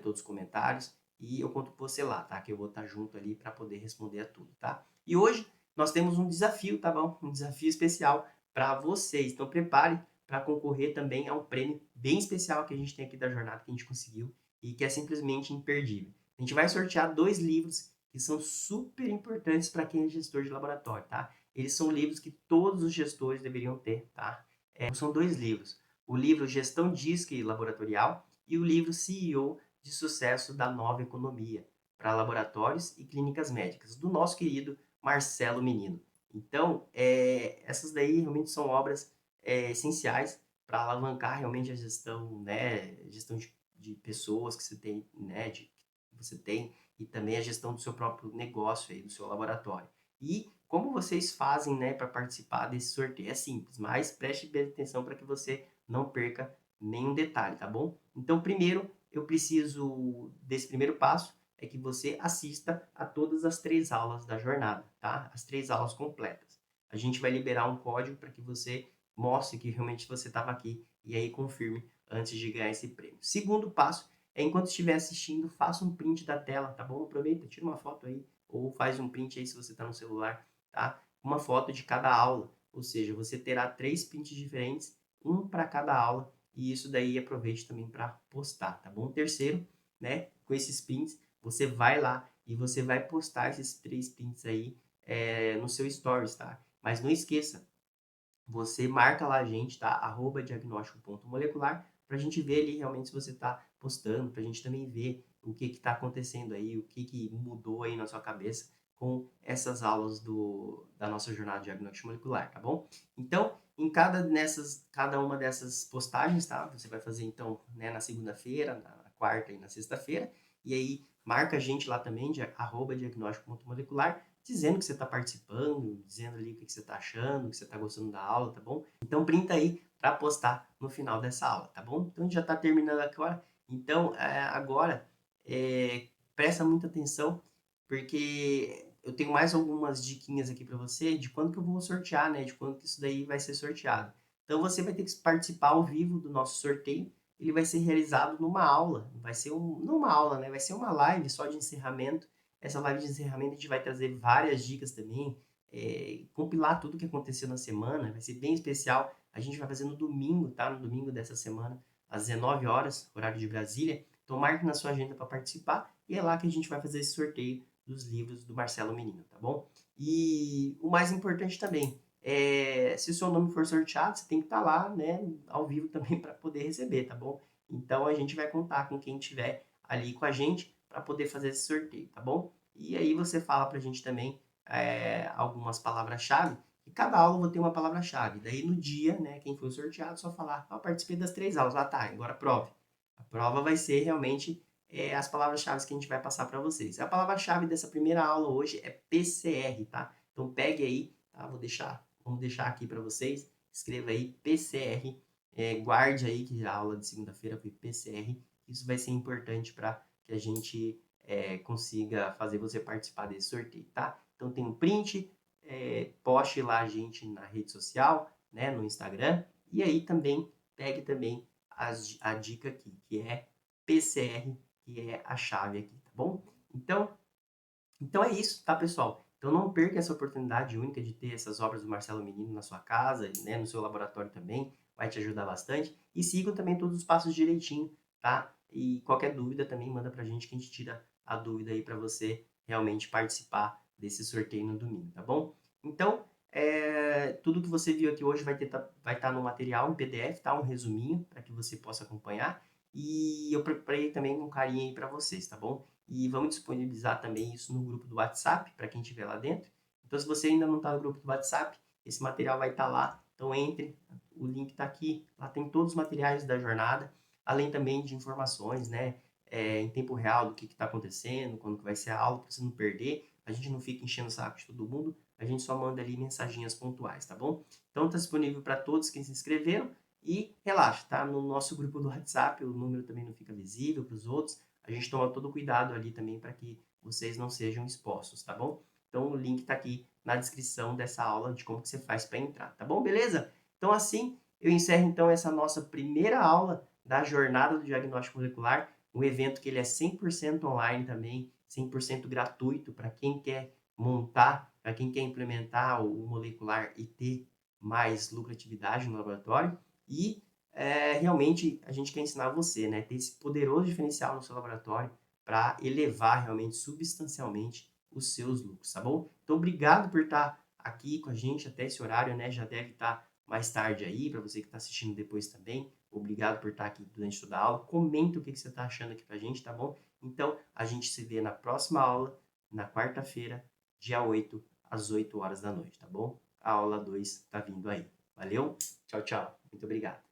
todos os comentários e eu conto com você lá, tá? Que eu vou estar junto ali para poder responder a tudo, tá? E hoje nós temos um desafio, tá bom? Um desafio especial para vocês. Então prepare para concorrer também a um prêmio bem especial que a gente tem aqui da jornada que a gente conseguiu e que é simplesmente imperdível. A gente vai sortear 2 livros que são super importantes para quem é gestor de laboratório, tá? Eles são livros que todos os gestores deveriam ter, tá? São 2 livros. O livro Gestão DISC Laboratorial e o livro CEO de Sucesso da Nova Economia para Laboratórios e Clínicas Médicas, do nosso querido Marcelo Menino. Então, essas daí realmente são obras essenciais para alavancar realmente a gestão, né, gestão de pessoas que você tem, né, que você tem, e também a gestão do seu próprio negócio aí, do seu laboratório. E como vocês fazem, né, para participar desse sorteio? É simples, mas preste bem atenção para que você não perca nenhum detalhe, tá bom? Então, primeiro, eu preciso desse primeiro passo, é que você assista a todas as 3 aulas da jornada, tá? As 3 aulas completas. A gente vai liberar um código para que você mostre que realmente você estava aqui e aí confirme antes de ganhar esse prêmio. Segundo passo é, enquanto estiver assistindo, faça um print da tela, tá bom? Aproveita, tira uma foto aí ou faz um print aí se você está no celular, tá? Uma foto de cada aula, ou seja, você terá 3 prints diferentes, um para cada aula, e isso daí aproveite também para postar, tá bom? Terceiro, né, com esses prints, você vai lá e você vai postar esses 3 prints aí no seu stories, tá? Mas não esqueça, você marca lá a gente, tá? @diagnóstico.molecular, para a gente ver ali realmente se você está postando, para a gente também ver o que está acontecendo aí, o que mudou aí na sua cabeça com essas aulas da nossa jornada de diagnóstico molecular, tá bom? Então, em cada uma dessas postagens, tá? Você vai fazer então, né, na segunda-feira, na quarta e na sexta-feira, e aí marca a gente lá também, @diagnóstico.molecular, dizendo que você está participando, dizendo ali o que você está achando, que você está gostando da aula, tá bom? Então, printa aí para postar no final dessa aula, tá bom? Então, a gente já está terminando agora. Então, agora, presta muita atenção, porque eu tenho mais algumas diquinhas aqui para você de quando que eu vou sortear, né? De quando que isso daí vai ser sorteado. Então, você vai ter que participar ao vivo do nosso sorteio. Ele vai ser realizado numa aula. Vai ser não uma aula, né? Vai ser uma live só de encerramento. Essa live de encerramento a gente vai trazer várias dicas também, compilar tudo que aconteceu na semana, vai ser bem especial. A gente vai fazer no domingo, tá? No domingo dessa semana, às 19 horas, horário de Brasília. Então marque na sua agenda para participar e é lá que a gente vai fazer esse sorteio dos livros do Marcelo Menino, tá bom? E o mais importante também, se o seu nome for sorteado, você tem que estar lá, né, ao vivo também para poder receber, tá bom? Então a gente vai contar com quem estiver ali com a gente para poder fazer esse sorteio, tá bom? E aí você fala para a gente também algumas palavras-chave, e cada aula eu vou ter uma palavra-chave. Daí no dia, né, quem foi sorteado, só falar, participei das 3 aulas. Ah, tá, agora prove. A prova vai ser realmente as palavras-chave que a gente vai passar para vocês. A palavra-chave dessa primeira aula hoje é PCR, tá? Então pegue aí, tá? Vamos deixar aqui para vocês. Escreva aí PCR, guarde aí que a aula de segunda-feira foi PCR. Isso vai ser importante para que a gente consiga fazer você participar desse sorteio, tá? Então tem um print, poste lá a gente na rede social, né, no Instagram, e aí também pegue também a dica aqui, que é PCR, que é a chave aqui, tá bom? Então é isso, tá, pessoal? Então não perca essa oportunidade única de ter essas obras do Marcelo Menino na sua casa, né, no seu laboratório também, vai te ajudar bastante. E sigam também todos os passos direitinho, tá? E qualquer dúvida também manda pra gente que a gente tira a dúvida aí para você realmente participar desse sorteio no domingo, tá bom? Então, Tudo que você viu aqui hoje vai estar no material em PDF, tá? Um resuminho para que você possa acompanhar. E eu preparei também com carinho aí para vocês, tá bom? E vamos disponibilizar também isso no grupo do WhatsApp, para quem estiver lá dentro. Então, se você ainda não está no grupo do WhatsApp, esse material vai estar lá. Então, entre, o link está aqui. Lá tem todos os materiais da jornada, além também de informações, né? Em tempo real do que está acontecendo, quando que vai ser a aula, para você não perder. A gente não fica enchendo o saco de todo mundo, a gente só manda ali mensaginhas pontuais, tá bom? Então, está disponível para todos que se inscreveram. E relaxa, tá? No nosso grupo do WhatsApp, o número também não fica visível para os outros. A gente toma todo o cuidado ali também para que vocês não sejam expostos, tá bom? Então o link está aqui na descrição dessa aula de como que você faz para entrar, tá bom? Beleza? Então assim, eu encerro então essa nossa primeira aula da jornada do diagnóstico molecular, um evento que ele é 100% online também, 100% gratuito para quem quer montar, para quem quer implementar o molecular e ter mais lucratividade no laboratório. E realmente a gente quer ensinar você, né, ter esse poderoso diferencial no seu laboratório para elevar realmente substancialmente os seus lucros, tá bom? Então, obrigado por estar aqui com a gente até esse horário, né? Já deve estar mais tarde aí, para você que está assistindo depois também. Obrigado por estar aqui durante toda a aula. Comenta o que você está achando aqui para a gente, tá bom? Então, a gente se vê na próxima aula, na quarta-feira, dia 8, às 8 horas da noite, tá bom? A aula 2 está vindo aí. Valeu? Tchau, tchau. Muito obrigado.